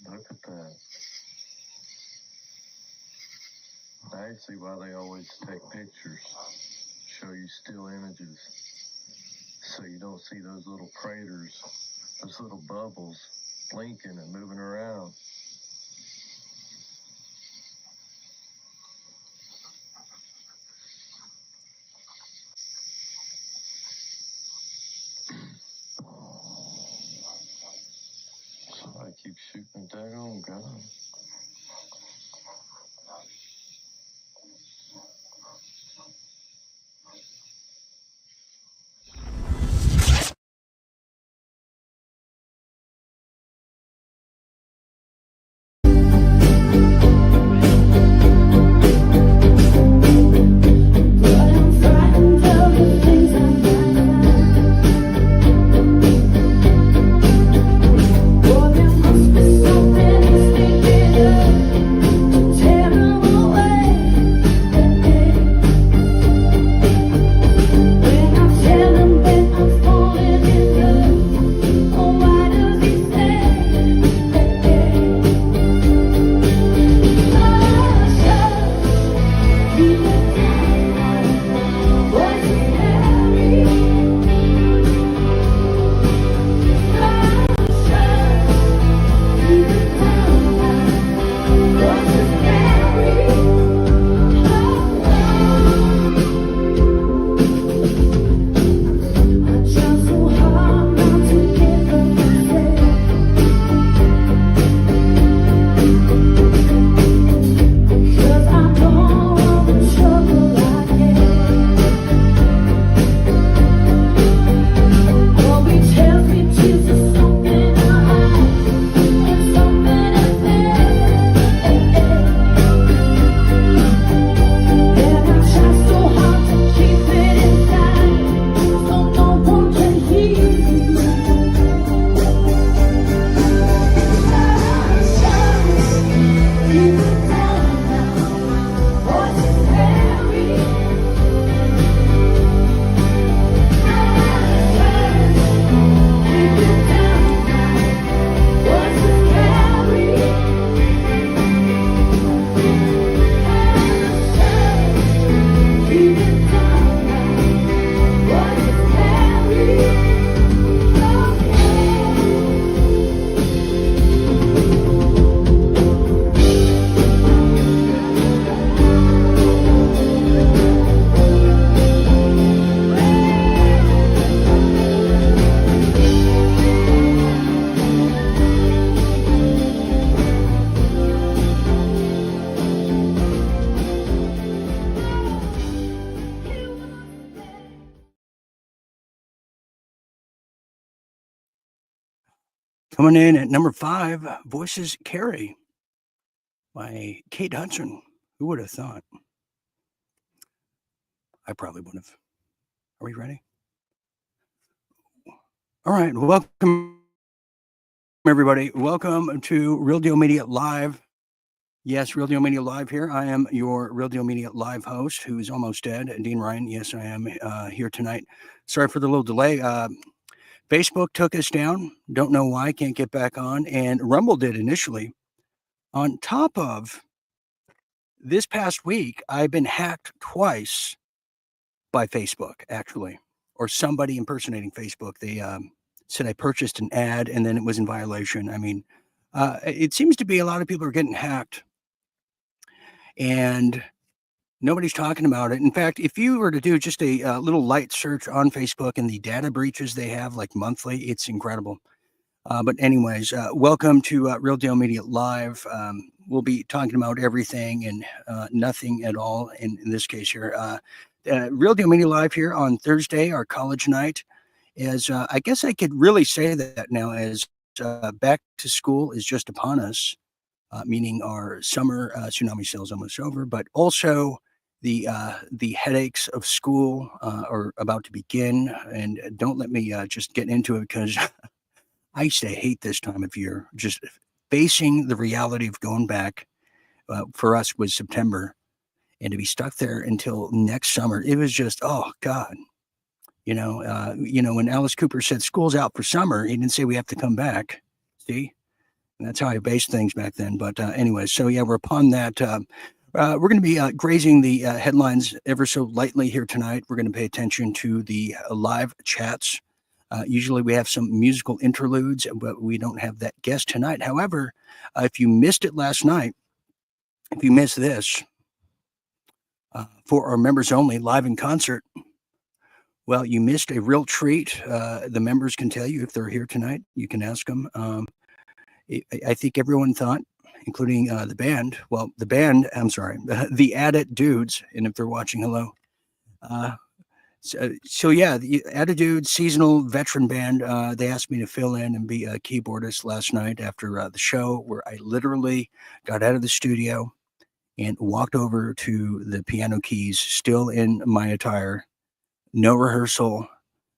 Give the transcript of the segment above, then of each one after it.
Look at that. I see why they always take pictures, show you still images, so you don't see those little craters, those little bubbles blinking and moving around. So I keep shooting that on gun. Coming in at number 5, Voices Carry by Kate Hudson. Who would have thought? I probably would have. Are we ready? All right. Welcome, everybody. Welcome to Real Deal Media Live. Yes, Real Deal Media Live here. I am your Real Deal Media Live host who's almost dead, Dean Ryan. Yes, I am here tonight. Sorry for the little delay. Facebook took us down. Don't know why. Can't get back on. And Rumble did initially. On top of this past week, I've been hacked twice by Facebook, actually, or somebody impersonating Facebook. They said I purchased an ad and then it was in violation. I mean, it seems to be a lot of people are getting hacked and nobody's talking about it. In fact, if you were to do just a little light search on Facebook and the data breaches they have like monthly, it's incredible. But anyways, welcome to Real Deal Media Live. We'll be talking about everything and nothing at all in this case here. Real Deal Media Live here on Thursday, our college night. As I guess I could really say that now as back to school is just upon us, meaning our summer Tsunami Sale is almost over, but also the headaches of school are about to begin. And don't let me just get into it because I used to hate this time of year, just facing the reality of going back. For us was September, and to be stuck there until next summer, it was just, oh God. When Alice Cooper said school's out for summer, he didn't say we have to come back. See, And that's how I based things back then. But anyway, so yeah, we're upon that. We're going to be grazing the headlines ever so lightly here tonight. We're going to pay attention to the live chats. Usually we have some musical interludes, but we don't have that guest tonight. However, if you missed it last night, if you missed this, for our members only, live in concert, well, you missed a real treat. The members can tell you if they're here tonight. You can ask them. I think everyone thought, including the band. Well, the band, I'm sorry, the Addit Dudes, and if they're watching, hello. So yeah, the Attitude seasonal veteran band. They asked me to fill in and be a keyboardist last night after the show, where I literally got out of the studio and walked over to the piano keys, still in my attire, no rehearsal,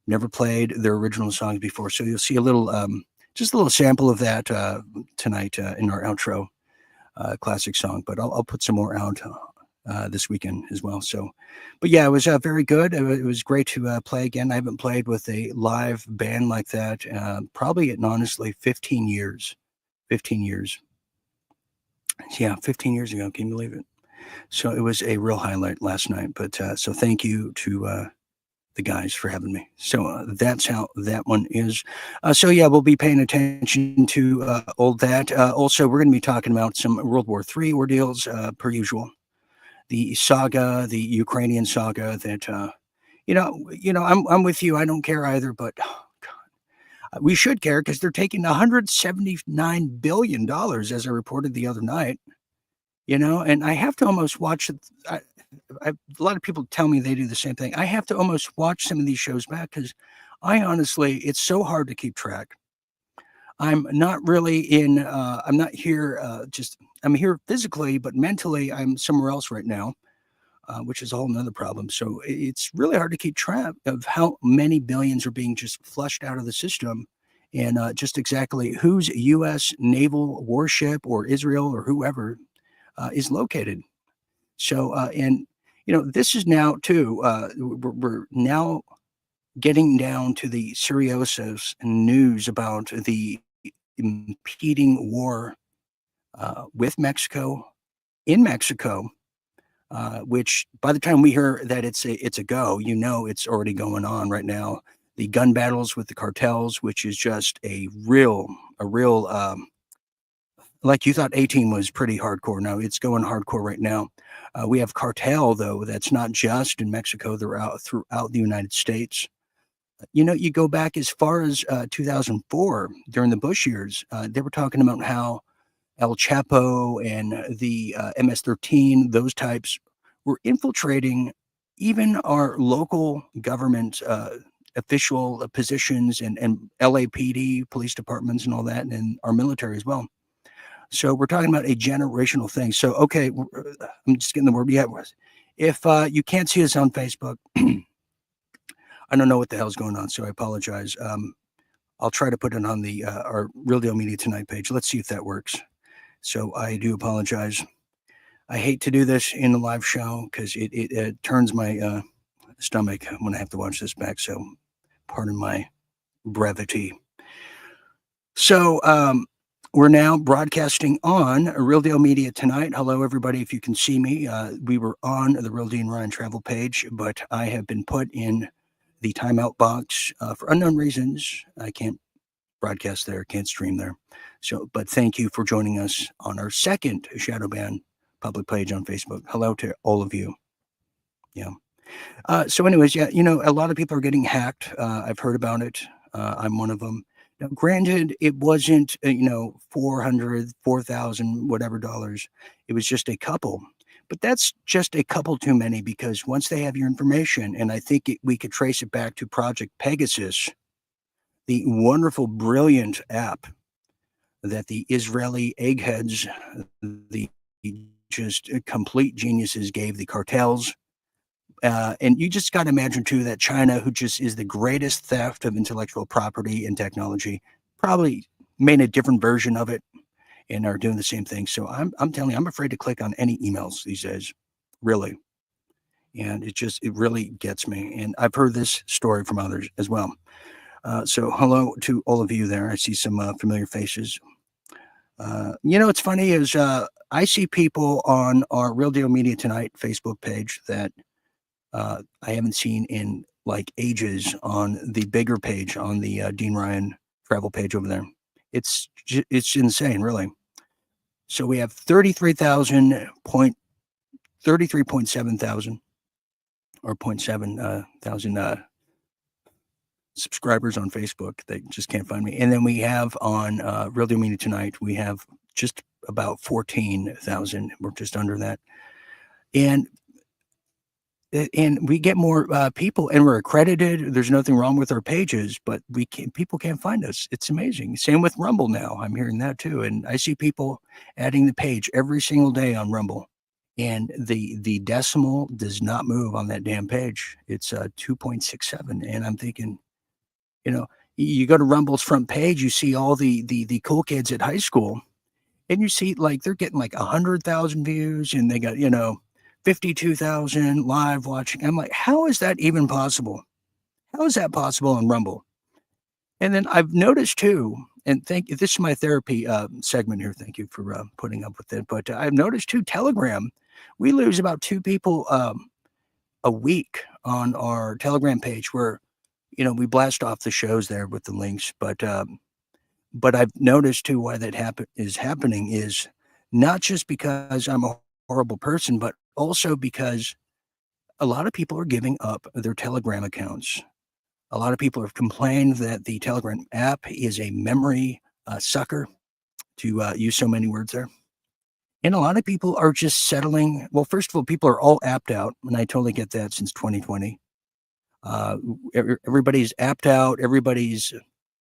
never played their original songs before. So you'll see a little, just a little sample of that tonight in our outro classic song. But I'll put some more out this weekend as well. So, but yeah, it was very good. It was great to play again. I haven't played with a live band like that probably in honestly 15 years. 15 years. Yeah, 15 years ago. Can you believe it? So it was a real highlight last night. But so thank you to the guys for having me. So that's how that one is. So yeah, we'll be paying attention to all that. Also, we're going to be talking about some World War III ordeals per usual. The saga, the Ukrainian saga that, I'm with you. I don't care either, but oh, God, we should care because they're taking $179 billion, as I reported the other night, and I have to almost watch it. A lot of people tell me they do the same thing. I have to almost watch some of these shows back because I honestly, it's so hard to keep track. I'm not really I'm not here, I'm here physically, but mentally I'm somewhere else right now, which is a whole nother problem. So it's really hard to keep track of how many billions are being just flushed out of the system and just exactly whose U.S. naval warship or Israel or whoever is located. So, this is now too, we're now getting down to the serious news about the impeding war with Mexico, in Mexico, which by the time we hear that it's a go, it's already going on right now. The gun battles with the cartels, which is just a real, like you thought 18 was pretty hardcore. No, it's going hardcore right now. We have cartel, though, that's not just in Mexico, they're out throughout the United States. You go back as far as 2004 during the Bush years, they were talking about how El Chapo and the MS-13, those types, were infiltrating even our local government official positions and LAPD, police departments and all that, and our military as well. So we're talking about a generational thing. So, okay, I'm just getting the word. Yeah, if you can't see us on Facebook, I don't know what the hell's going on, so I apologize. I'll try to put it on the our Real Deal Media Tonight page. Let's see if that works. So I do apologize. I hate to do this in a live show because it turns my stomach when I have to watch this back. So pardon my brevity. So we're now broadcasting on Real Deal Media Tonight. Hello, everybody. If you can see me, we were on the TheRealDeanRyan travel page, but I have been put in the timeout box for unknown reasons. I can't broadcast there, can't stream there. So, but thank you for joining us on our second Shadow Ban public page on Facebook. Hello to all of you. Yeah. So anyways, yeah, a lot of people are getting hacked. I've heard about it. I'm one of them. Now, granted, it wasn't, 400, 4,000, whatever dollars. It was just a couple. But that's just a couple too many because once they have your information, and I think we could trace it back to Project Pegasus, the wonderful, brilliant app that the Israeli eggheads, the just complete geniuses gave the cartels. And you just got to imagine, too, that China, who just is the greatest theft of intellectual property and technology, probably made a different version of it and are doing the same thing. So I'm telling you, I'm afraid to click on any emails these days, really. And it really gets me. And I've heard this story from others as well. So hello to all of you there. I see some familiar faces. What's funny is I see people on our Real Deal Media Tonight Facebook page that I haven't seen in like ages on the bigger page on the Dean Ryan travel page over there. It's insane, really. So we have 33.7 thousand or 0.7 thousand subscribers on Facebook. They just can't find me. And then we have on Real Deal Media Tonight, we have just about 14,000. We're just under that. And we get more people, and we're accredited. There's nothing wrong with our pages, but people can't find us. It's amazing. Same with Rumble now. I'm hearing that too. And I see people adding the page every single day on Rumble. And the decimal does not move on that damn page. It's 2.67. And I'm thinking, you go to Rumble's front page, you see all the cool kids at high school, and you see like they're getting like 100,000 views, and they got 52,000 live watching. I'm like, how is that even possible? How is that possible on Rumble? And then I've noticed too, and this is my therapy segment here. Thank you for putting up with it. But I've noticed too, Telegram, we lose about 2 people a week on our Telegram page where, we blast off the shows there with the links. But I've noticed too why that is happening is not just because I'm a horrible person, but also because a lot of people are giving up their Telegram accounts. A lot of people have complained that the Telegram app is a memory sucker, to use so many words there. And a lot of people are just settling. Well, first of all, people are all apped out, and I totally get that since 2020. Everybody's apped out. Everybody's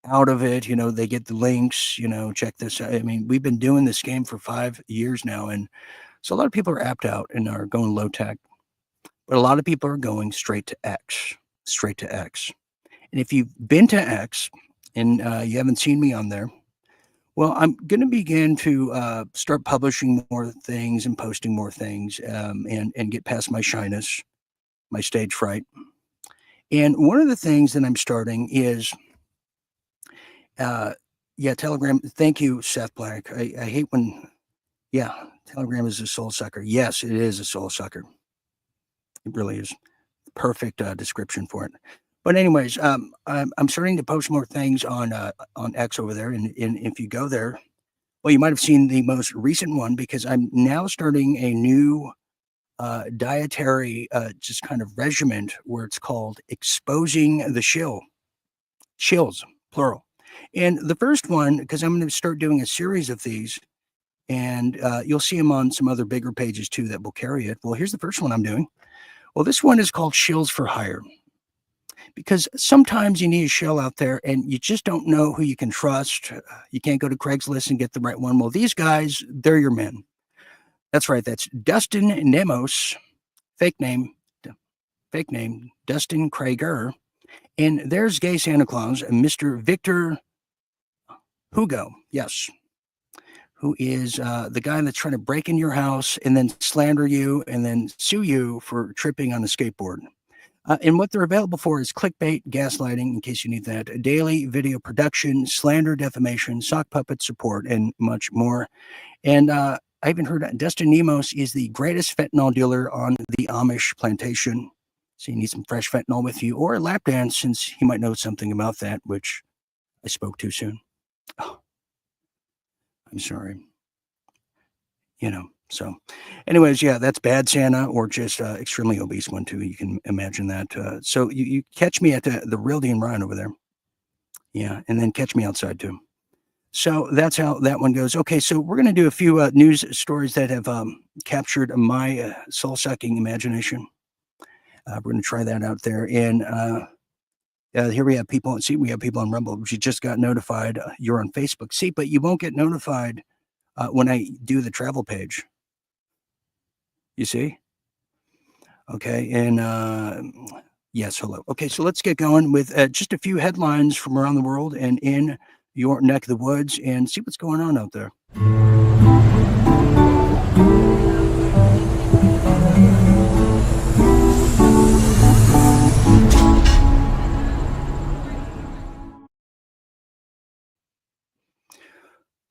out of it. They get the links, check this out. I mean, we've been doing this game for 5 years now. And so a lot of people are apped out and are going low tech, but a lot of people are going straight to X. And if you've been to X and you haven't seen me on there, well, I'm going to begin to start publishing more things and posting more things and get past my shyness, my stage fright. And one of the things that I'm starting is, Telegram. Thank you, Seth Black. I hate when, Telegram is a soul sucker. Yes, it is a soul sucker. It really is. Perfect description for it. But anyways, I'm starting to post more things on X over there. And if you go there, well, you might have seen the most recent one because I'm now starting a new dietary just kind of regimen where it's called Exposing the Shills, plural. And the first one, because I'm going to start doing a series of these, and you'll see them on some other bigger pages too that will carry it. Well, here's the first one I'm doing. Well, this one is called Shills for Hire. Because sometimes you need a shill out there and you just don't know who you can trust. You can't go to Craigslist and get the right one. Well, these guys, they're your men. That's right. That's Dustin Nemos, fake name, Dustin Krager. And there's Gay Santa Claus, Mr. Victor Hugo. Yes. Who is the guy that's trying to break in your house and then slander you and then sue you for tripping on a skateboard. And what they're available for is clickbait, gaslighting, in case you need that, daily video production, slander, defamation, sock puppet support, and much more. And I even heard that Dustin Nemos is the greatest fentanyl dealer on the Amish plantation. So you need some fresh fentanyl with you, or a lap dance, since he might know something about that, which I spoke too soon. Oh, I'm sorry. So anyways, that's Bad Santa, or just extremely obese one too. You can imagine that. So you catch me at the TheRealDeanRyan over there. Yeah. And then catch me outside too. So that's how that one goes. Okay. So we're going to do a few news stories that have captured my soul-sucking imagination. We're going to try that out there. And here we have people. See, we have people on Rumble. You just got notified. You're on Facebook. See, but you won't get notified when I do the travel page. You see? Okay. And yes, hello. Okay. So let's get going with just a few headlines from around the world and in your neck of the woods and see what's going on out there.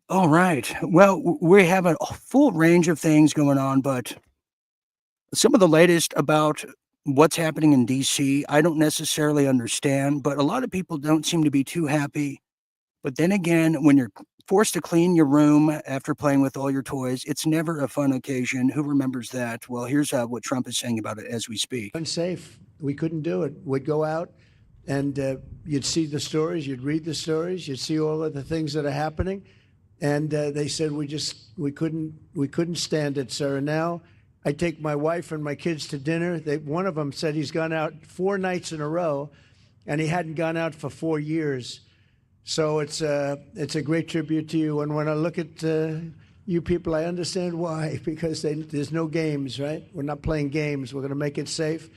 All right. Well, we have a full range of things going on, but some of the latest about what's happening in DC, I don't necessarily understand, but a lot of people don't seem to be too happy. But then again, when you're forced to clean your room after playing with all your toys, it's never a fun occasion. Who remembers that? Well, here's what Trump is saying about it as we speak. Unsafe. We couldn't do it. We'd go out and you'd see the stories, you'd read the stories, you'd see all of the things that are happening. And they said we couldn't stand it, sir. And now I take my wife and my kids to dinner. One of them said he's gone out 4 nights in a row, and he hadn't gone out for 4 years. So it's a great tribute to you. And when I look at you people, I understand why, because there's no games, right? We're not playing games. We're going to make it safe.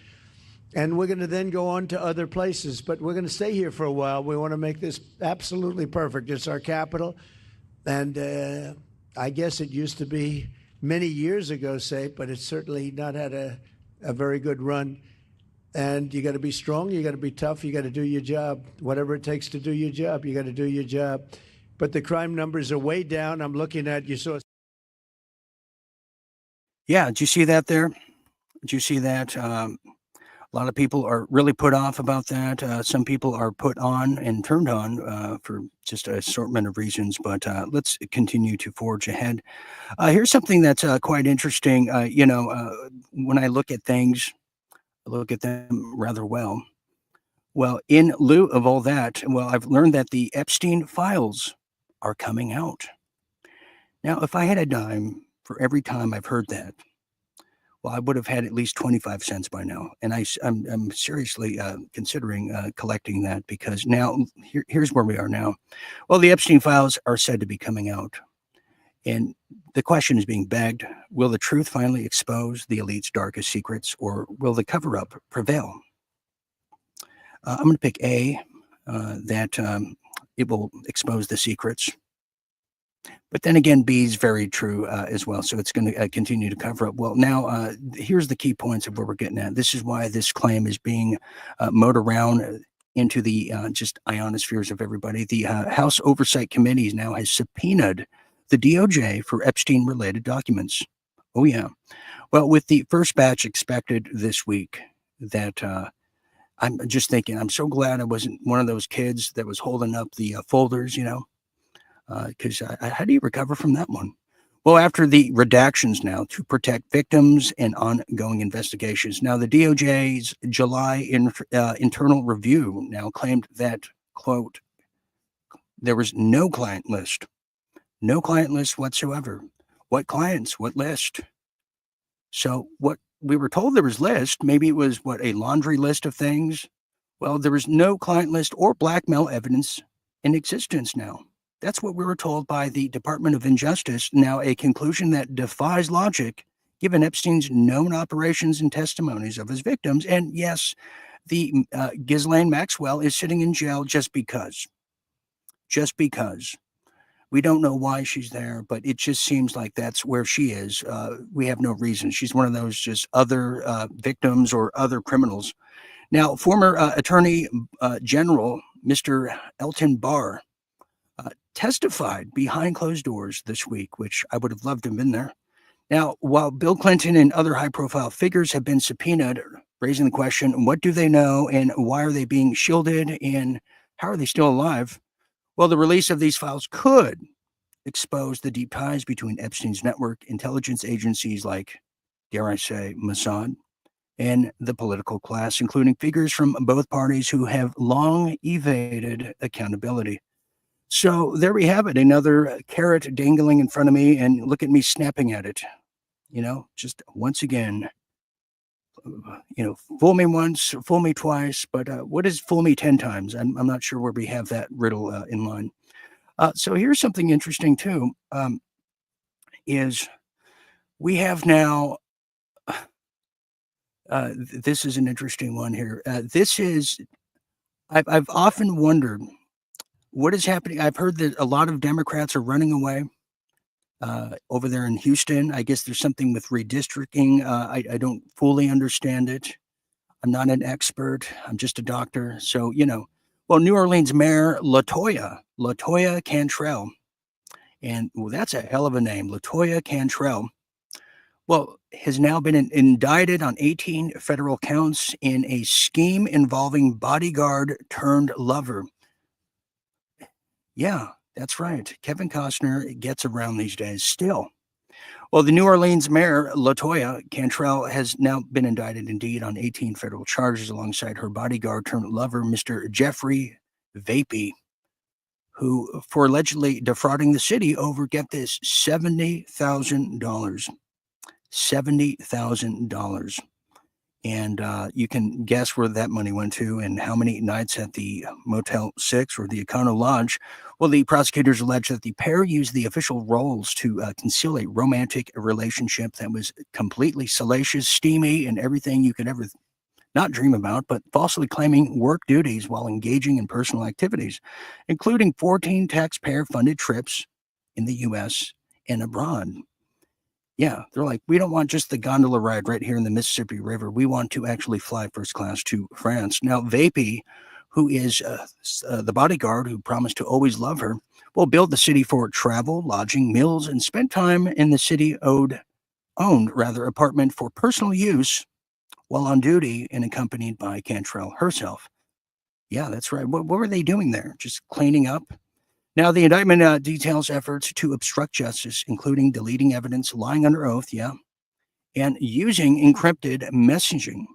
And we're going to then go on to other places. But we're going to stay here for a while. We want to make this absolutely perfect. It's our capital. And I guess it used to be many years ago safe, but it's certainly not had a very good run. And you got to be strong, you got to be tough, you got to do your job. Whatever it takes to do your job, you got to do your job. But the crime numbers are way down. I'm looking at, you saw. Yeah, did you see that there? Did you see that? A lot of people are really put off about that. Some people are put on and turned on for just an assortment of reasons. But let's continue to forge ahead. Here's something that's quite interesting. When I look at things, I look at them rather well. Well, in lieu of all that, well, I've learned that the Epstein files are coming out. Now, if I had a dime for every time I've heard that, well, I would have had at least 25 cents by now. And I'm seriously considering collecting that, because now here's where we are now. Well, the Epstein files are said to be coming out. And the question is being begged, will the truth finally expose the elite's darkest secrets, or will the cover-up prevail? I'm going to pick A, that it will expose the secrets. But then again, B is very true as well. So it's going to continue to cover up. Well, now, here's the key points of where we're getting at. This is why this claim is being mowed around into the just ionospheres of everybody. The House Oversight Committee now has subpoenaed the DOJ for Epstein-related documents. Oh, yeah. Well, with the first batch expected this week, that I'm just thinking, I'm so glad I wasn't one of those kids that was holding up the folders, because how do you recover from that one? Well, after the redactions now to protect victims and ongoing investigations. Now, the DOJ's July internal review now claimed that, quote, there was no client list. No client list whatsoever. What clients? What list? So what we were told there was list, maybe it was a laundry list of things. Well, there was no client list or blackmail evidence in existence now. That's what we were told by the Department of Injustice. Now, a conclusion that defies logic, given Epstein's known operations and testimonies of his victims. And yes, the Ghislaine Maxwell is sitting in jail just because. Just because. We don't know why she's there, but it just seems like that's where she is. We have no reason. She's one of those just other victims or other criminals. Now, former Attorney General Mr. Elton Barr testified behind closed doors this week, which I would have loved to have been there. Now, while Bill Clinton and other high-profile figures have been subpoenaed, raising the question, what do they know and why are they being shielded and how are they still alive? Well, the release of these files could expose the deep ties between Epstein's network, intelligence agencies like, dare I say, Mossad, and the political class, including figures from both parties who have long evaded accountability. So there we have it, another carrot dangling in front of me, and look at me snapping at it. Just once again, fool me once, fool me twice, but what is fool me 10 times? I'm not sure where we have that riddle in line. So here's something interesting too, is we have now, this is an interesting one here. I've often wondered what is happening. I've heard that a lot of Democrats are running away over there in Houston. I guess there's something with redistricting. I don't fully understand it. I'm not an expert. I'm just a doctor. So, well, New Orleans Mayor LaToya Cantrell And well, that's a hell of a name, LaToya Cantrell. Well, has now been indicted on 18 federal counts in a scheme involving bodyguard turned lover. Yeah, that's right. Kevin Costner gets around these days still. Well, the New Orleans mayor, LaToya Cantrell, has now been indicted indeed on 18 federal charges alongside her bodyguard turned lover, Mr. Jeffrey Vapey, who for allegedly defrauding the city over, get this, $70,000. $70,000. And you can guess where that money went to and how many nights at the Motel 6 or the Econo Lodge. Well, the prosecutors allege that the pair used the official roles to conceal a romantic relationship that was completely salacious, steamy, and everything you could ever not dream about, but falsely claiming work duties while engaging in personal activities, including 14 taxpayer-funded trips in the U.S. and abroad. Yeah, they're like, we don't want just the gondola ride right here in the Mississippi River. We want to actually fly first class to France. Now, Vapey, who is the bodyguard who promised to always love her, will bill the city for travel, lodging, meals, and spent time in the city owned apartment for personal use while on duty and accompanied by Cantrell herself. Yeah, that's right. What were they doing there? Just cleaning up? Now, the indictment details efforts to obstruct justice, including deleting evidence, lying under oath, and using encrypted messaging.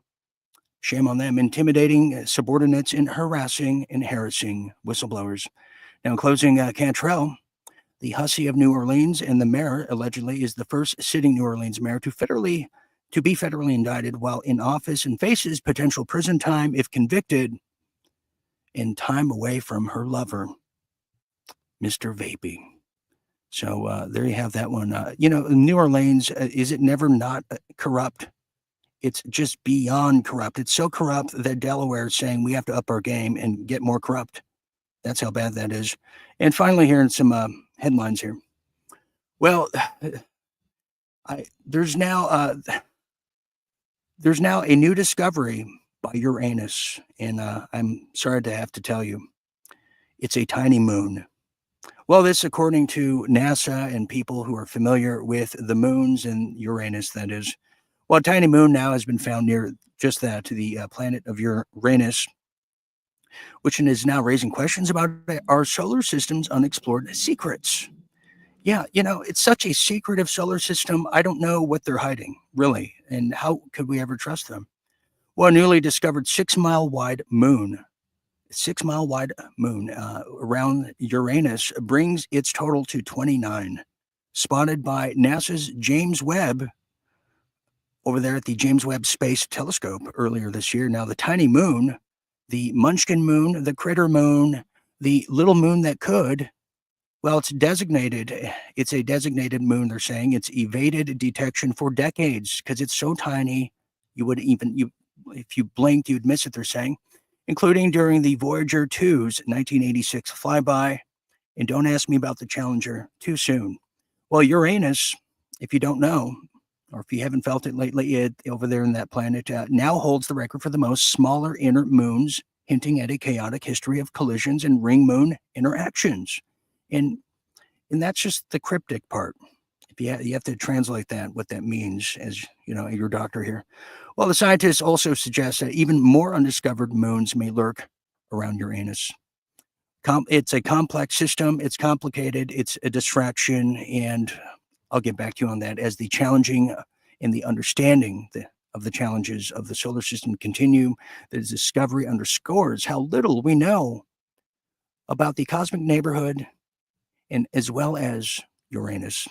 Shame on them, intimidating subordinates and harassing and harassing whistleblowers. Now, in closing, Cantrell, the hussy of New Orleans and the mayor, allegedly, is the first sitting New Orleans mayor to be federally indicted while in office and faces potential prison time if convicted and time away from her lover, Mr. Vapey. So there you have that one. New Orleans, is it never not corrupt? It's just beyond corrupt. It's so corrupt that Delaware is saying we have to up our game and get more corrupt. That's how bad that is. And finally, here in some headlines here. Well, there's now a new discovery by Uranus, and I'm sorry to have to tell you, it's a tiny moon. Well, this according to NASA and people who are familiar with the moons and Uranus, that is. Well, a tiny moon now has been found near just that, to the planet of Uranus, which is now raising questions about our solar system's unexplored secrets. Yeah, it's such a secretive solar system. I don't know what they're hiding, really, and how could we ever trust them? Well, a newly discovered 6-mile wide moon around Uranus brings its total to 29, spotted by NASA's James Webb over there at the James Webb Space Telescope earlier this year. Now, the tiny moon, the Munchkin moon, the critter moon, the little moon that could, well, it's a designated moon, they're saying. It's evaded detection for decades because it's so tiny, if you blinked, you'd miss it, they're saying, including during the Voyager 2's 1986 flyby. And don't ask me about the Challenger too soon. Well, Uranus, if you don't know, or if you haven't felt it lately, over there in that planet, now holds the record for the most smaller inner moons, hinting at a chaotic history of collisions and ring moon interactions. And that's just the cryptic part. If you have to translate that, what that means, as your doctor here. Well, the scientists also suggest that even more undiscovered moons may lurk around Uranus. It's a complex system. It's complicated. It's a distraction. And I'll get back to you on that as the challenging and the understanding of the challenges of the solar system continue. The discovery underscores how little we know about the cosmic neighborhood and as well as Uranus.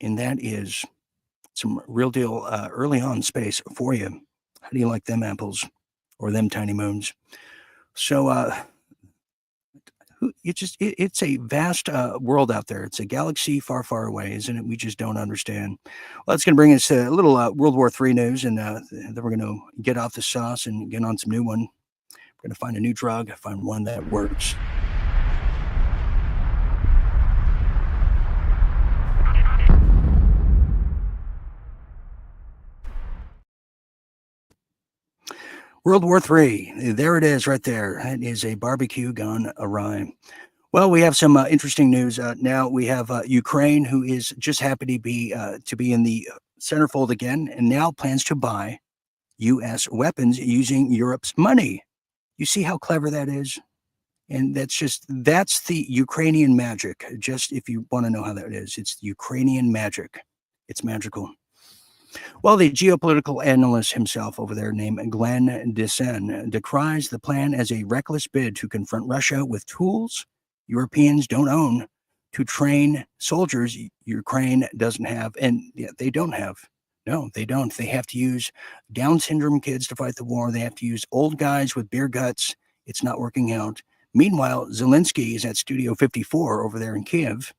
And that is some real deal early on space for you. How do you like them apples or them tiny moons? So it's a vast world out there. It's a galaxy far, far away, isn't it? We just don't understand. Well, that's going to bring us a little World War III news, and then we're going to get off the sauce and get on some new one. We're going to find a new drug, find one that works. World War III, there it is right there. It is a barbecue gone awry. Well, we have some interesting news. Now we have Ukraine, who is just happy to be in the centerfold again, and now plans to buy U.S. weapons using Europe's money. You see how clever that is? And that's the Ukrainian magic. Just if you want to know how that is, it's the Ukrainian magic. It's magical. Well, the geopolitical analyst himself over there named Glenn Dessen decries the plan as a reckless bid to confront Russia with tools Europeans don't own to train soldiers Ukraine doesn't have. And yeah, they don't have. No, they don't. They have to use Down syndrome kids to fight the war. They have to use old guys with beer guts. It's not working out. Meanwhile, Zelensky is at Studio 54 over there in Kiev,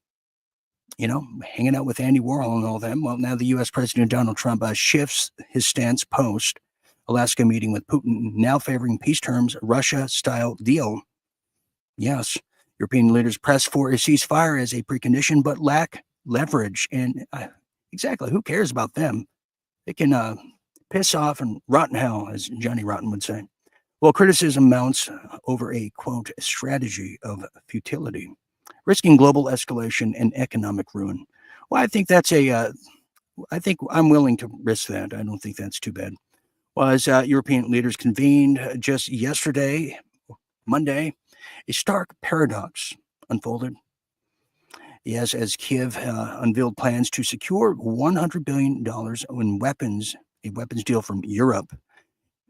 hanging out with Andy Warhol and all them. Well, now the U.S. President Donald Trump shifts his stance post Alaska meeting with Putin, now favoring peace terms, Russia-style deal. Yes, European leaders press for a ceasefire as a precondition, but lack leverage. And exactly, who cares about them? They can piss off and rot in hell, as Johnny Rotten would say. Well, criticism mounts over a, quote, strategy of futility, risking global escalation and economic ruin. Well, I think I think I'm willing to risk that. I don't think that's too bad. Well, as European leaders convened just yesterday, Monday, a stark paradox unfolded. Yes, as Kiev unveiled plans to secure $100 billion in weapons, a weapons deal from Europe,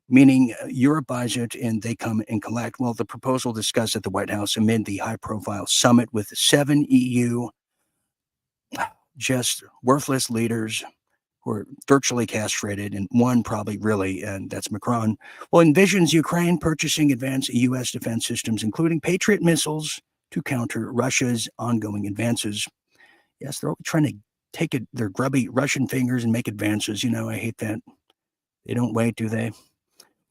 meaning Europe buys it and they come and collect. Well, the proposal discussed at the White House amid the high-profile summit with 7 EU just worthless leaders who are virtually castrated, and one probably really, and that's Macron, well, envisions Ukraine purchasing advanced U.S. defense systems, including Patriot missiles, to counter Russia's ongoing advances. Yes, they're all trying to take their grubby Russian fingers and make advances. I hate that. They don't wait, do they?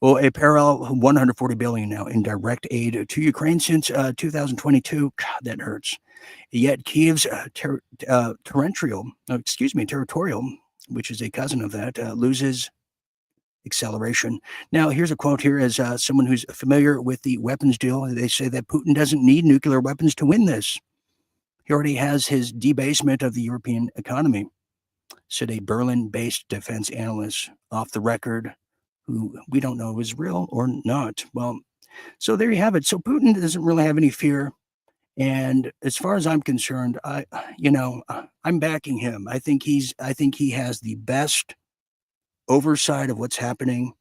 Well, a parallel $140 billion now in direct aid to Ukraine since 2022. God, that hurts. Yet Kiev's territorial, which is a cousin of that, loses acceleration. Now, here's a quote here as someone who's familiar with the weapons deal. They say that Putin doesn't need nuclear weapons to win this. He already has his debasement of the European economy, said a Berlin-based defense analyst off the record, who we don't know is real or not. Well, so there you have it. So Putin doesn't really have any fear. And as far as I'm concerned, I'm backing him. I think he has the best oversight of what's happening.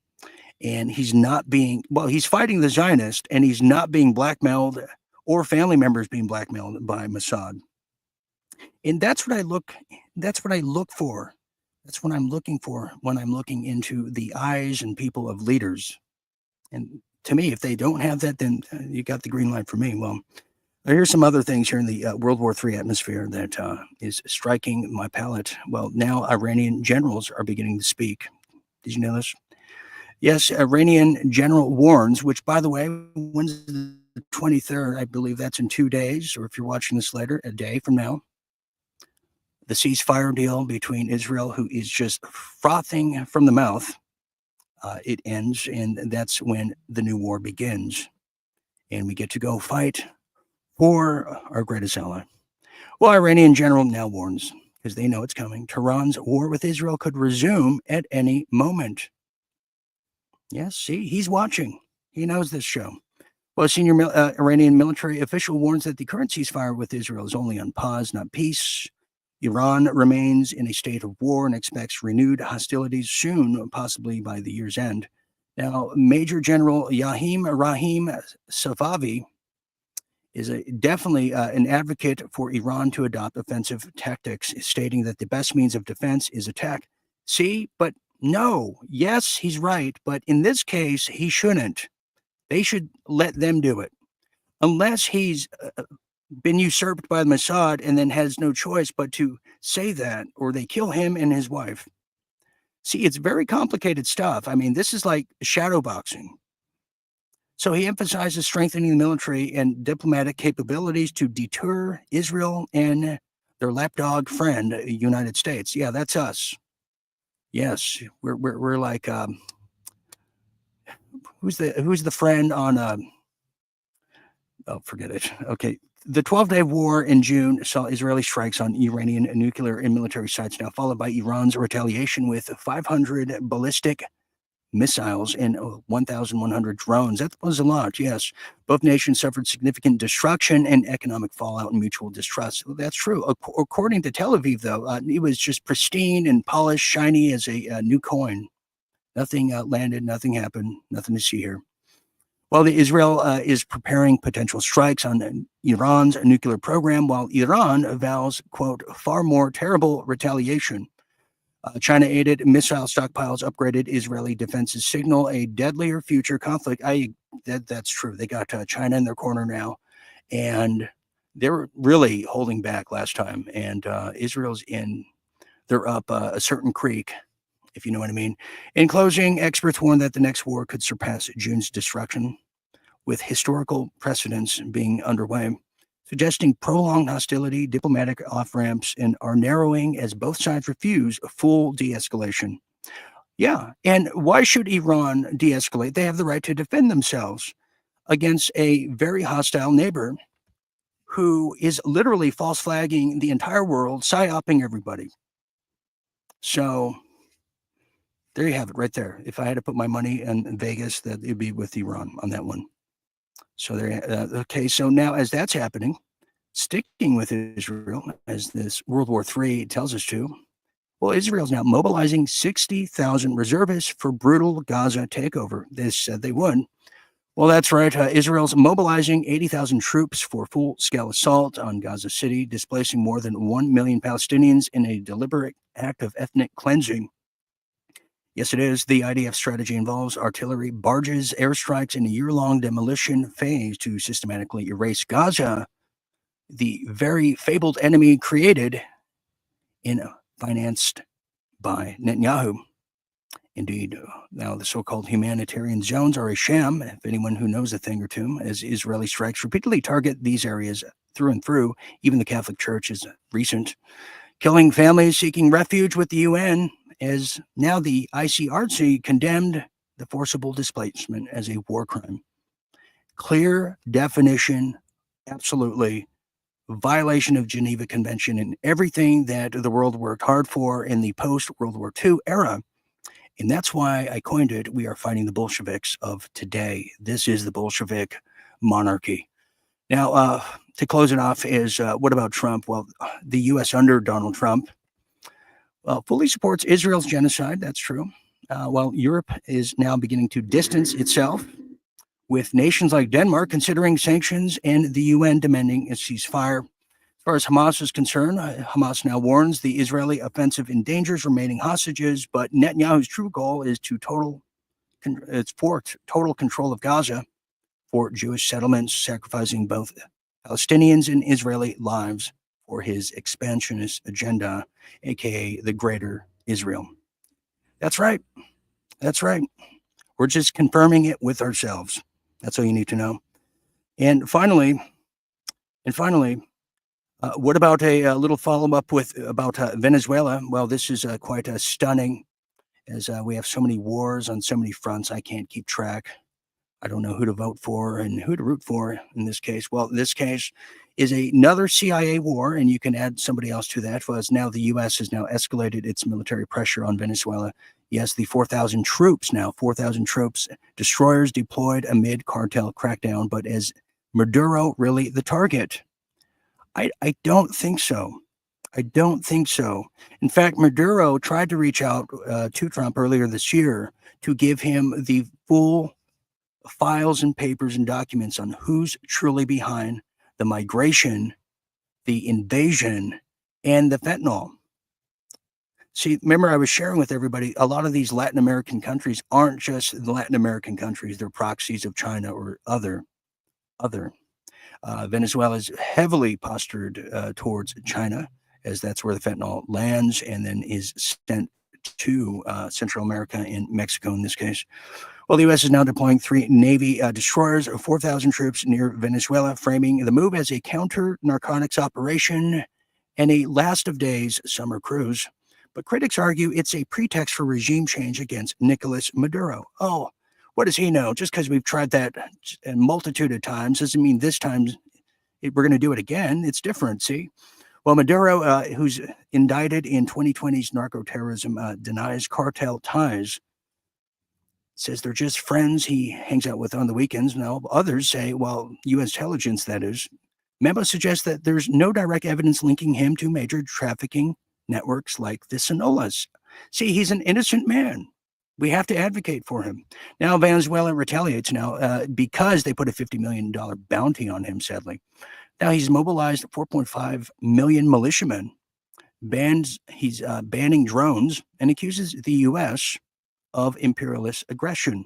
And he's fighting the Zionists, and he's not being blackmailed or family members being blackmailed by Mossad. And that's what I look for. That's what I'm looking for when I'm looking into the eyes and people of leaders. And to me, if they don't have that, then you got the green light for me. Well, here's some other things here in the World War III atmosphere that is striking my palate. Well, now Iranian generals are beginning to speak. Did you know this? Yes, Iranian general warns, which, by the way, when's the 23rd? I believe that's in 2 days, or if you're watching this later, a day from now. The ceasefire deal between Israel, who is just frothing from the mouth, it ends, and that's when the new war begins. And we get to go fight for our greatest ally. Well, Iranian general now warns, because they know it's coming, Tehran's war with Israel could resume at any moment. Yes, see, he's watching. He knows this show. Well, a senior Iranian military official warns that the current ceasefire with Israel is only on pause, not peace. Iran remains in a state of war and expects renewed hostilities soon, possibly by the year's end. Now, Major General Rahim Safavi is definitely an advocate for Iran to adopt offensive tactics, stating that the best means of defense is attack. See, but no, yes, he's right, but in this case, he shouldn't. They should let them do it. Unless he's been usurped by Mossad and then has no choice but to say that, or they kill him and his wife. See, it's very complicated stuff. I mean, this is like shadow boxing. So he emphasizes strengthening the military and diplomatic capabilities to deter Israel and their lapdog friend, United States. Yeah, that's us. Yes, we're like who's the friend on oh, forget it. Okay, The 12-day war in June saw Israeli strikes on Iranian nuclear and military sites, now followed by Iran's retaliation with 500 ballistic missiles and 1,100 drones. That was a lot, yes. Both nations suffered significant destruction and economic fallout and mutual distrust. Well, that's true. According to Tel Aviv, though, it was just pristine and polished, shiny as a new coin. Nothing landed, nothing happened, nothing to see here. While Israel is preparing potential strikes on Iran's nuclear program, while Iran vows, quote, far more terrible retaliation. China-aided missile stockpiles upgraded Israeli defenses signal a deadlier future conflict. That's true. They got China in their corner now, and they were really holding back last time. And Israel's they're up a certain creek, if you know what I mean. In closing, experts warn that the next war could surpass June's destruction, with historical precedents being underway, suggesting prolonged hostility, diplomatic off-ramps, and are narrowing as both sides refuse a full de-escalation. Yeah, and why should Iran de-escalate? They have the right to defend themselves against a very hostile neighbor who is literally false flagging the entire world, psyoping everybody. So there you have it right there. If I had to put my money in Vegas, that it'd be with Iran on that one. So there, okay, so now as that's happening, sticking with Israel, as this World War III tells us to, well, Israel's now mobilizing 60,000 reservists for brutal Gaza takeover. They said they would. Well, that's right. Israel's mobilizing 80,000 troops for full-scale assault on Gaza City, displacing more than 1 million Palestinians in a deliberate act of ethnic cleansing. Yes, it is. The IDF strategy involves artillery, barges, airstrikes, and a year-long demolition phase to systematically erase Gaza, the very fabled enemy created and financed by Netanyahu. Indeed, now the so-called humanitarian zones are a sham, if anyone who knows a thing or two, as Israeli strikes repeatedly target these areas through and through. Even the Catholic Church is recent, killing families seeking refuge with the UN, as now the ICRC condemned the forcible displacement as a war crime. Clear definition, absolutely, violation of Geneva Convention and everything that the world worked hard for in the post-World War II era. And that's why I coined it, we are fighting the Bolsheviks of today. This is the Bolshevik monarchy. Now, to close it off is, what about Trump? Well, the U.S. under Donald Trump fully supports Israel's genocide. That's true. While Europe is now beginning to distance itself, with nations like Denmark considering sanctions and the UN demanding a ceasefire. As far as Hamas is concerned, Hamas now warns the Israeli offensive endangers remaining hostages, but Netanyahu's true goal is total control of Gaza for Jewish settlements, sacrificing both Palestinians and Israeli lives for his expansionist agenda, aka the Greater Israel. That's right. That's right. We're just confirming it with ourselves. That's all you need to know. And finally, what about a little follow-up about Venezuela? Well, this is quite stunning, as we have so many wars on so many fronts. I can't keep track. I don't know who to vote for and who to root for in this case. Well, this case is another CIA war, and you can add somebody else to that. Well, as now the U.S. has now escalated its military pressure on Venezuela. Yes, the 4,000 troops, destroyers deployed amid cartel crackdown. But is Maduro really the target? I don't think so. I don't think so. In fact, Maduro tried to reach out to Trump earlier this year to give him the full files and papers and documents on who's truly behind the migration, the invasion, and the fentanyl. See, remember I was sharing with everybody, a lot of these Latin American countries aren't just the Latin American countries. They're proxies of China or other. Venezuela is heavily postured towards China, as that's where the fentanyl lands and then is sent to Central America and Mexico in this case. Well, the U.S. is now deploying 3 Navy destroyers of 4,000 troops near Venezuela, framing the move as a counter-narcotics operation and a last of days summer cruise. But critics argue it's a pretext for regime change against Nicolas Maduro. Oh, what does he know? Just because we've tried that a multitude of times doesn't mean this time we're going to do it again. It's different, see? Well, Maduro, who's indicted in 2020's narco-terrorism, denies cartel ties, says they're just friends he hangs out with on the weekends. Now, others say, well, U.S. intelligence, that is. Memo suggests that there's no direct evidence linking him to major trafficking networks like the Sonolas. See, he's an innocent man. We have to advocate for him. Now, Venezuela retaliates now because they put a $50 million bounty on him, sadly. Now, he's mobilized 4.5 million militiamen. He's banning drones and accuses the U.S. of imperialist aggression,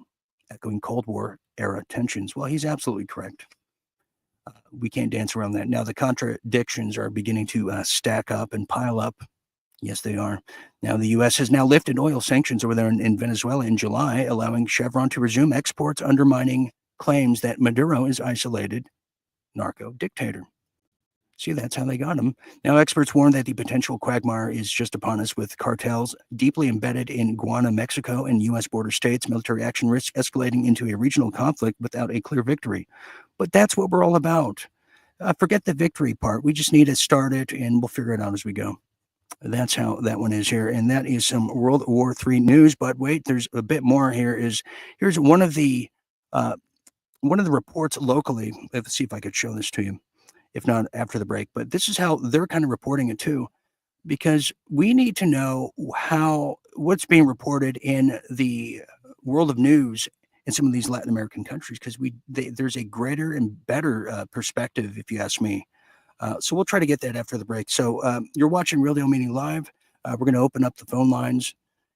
echoing Cold War era tensions. Well, he's absolutely correct. We can't dance around that. Now, the contradictions are beginning to stack up and pile up. Yes, they are. Now, the U.S. has now lifted oil sanctions over there in Venezuela in July, allowing Chevron to resume exports, undermining claims that Maduro is isolated narco dictator. See, that's how they got him. Now, experts warn that the potential quagmire is just upon us, with cartels deeply embedded in Guam, Mexico, and U.S. border states. Military action risks escalating into a regional conflict without a clear victory. But that's what we're all about. Forget the victory part. We just need to start it, and we'll figure it out as we go. That's how that one is here. And that is some World War III news. But wait, there's a bit more here. Here's one of the reports locally. Let's see if I could show this to you. If not after the break, but this is how they're kind of reporting it too, because we need to know what's being reported in the world of news in some of these Latin American countries, because there's a greater and better perspective, if you ask me. So we'll try to get that after the break. So you're watching Real Deal Meeting Live. We're going to open up the phone lines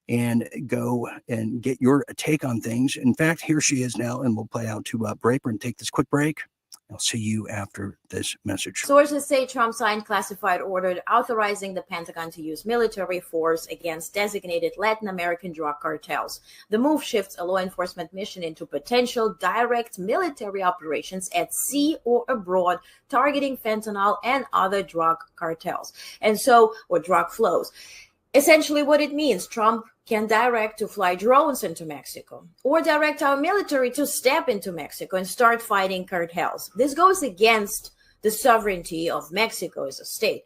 and go and get your take on things. In fact, here she is now, and we'll play out to break. We're going to take this quick break. I'll see you after this message. Sources say Trump signed classified order authorizing the Pentagon to use military force against designated Latin American drug cartels. The move shifts a law enforcement mission into potential direct military operations at sea or abroad, targeting fentanyl and other drug cartels. Or drug flows. Essentially what it means, Trump can direct to fly drones into Mexico or direct our military to step into Mexico and start fighting cartels. This goes against the sovereignty of Mexico as a state.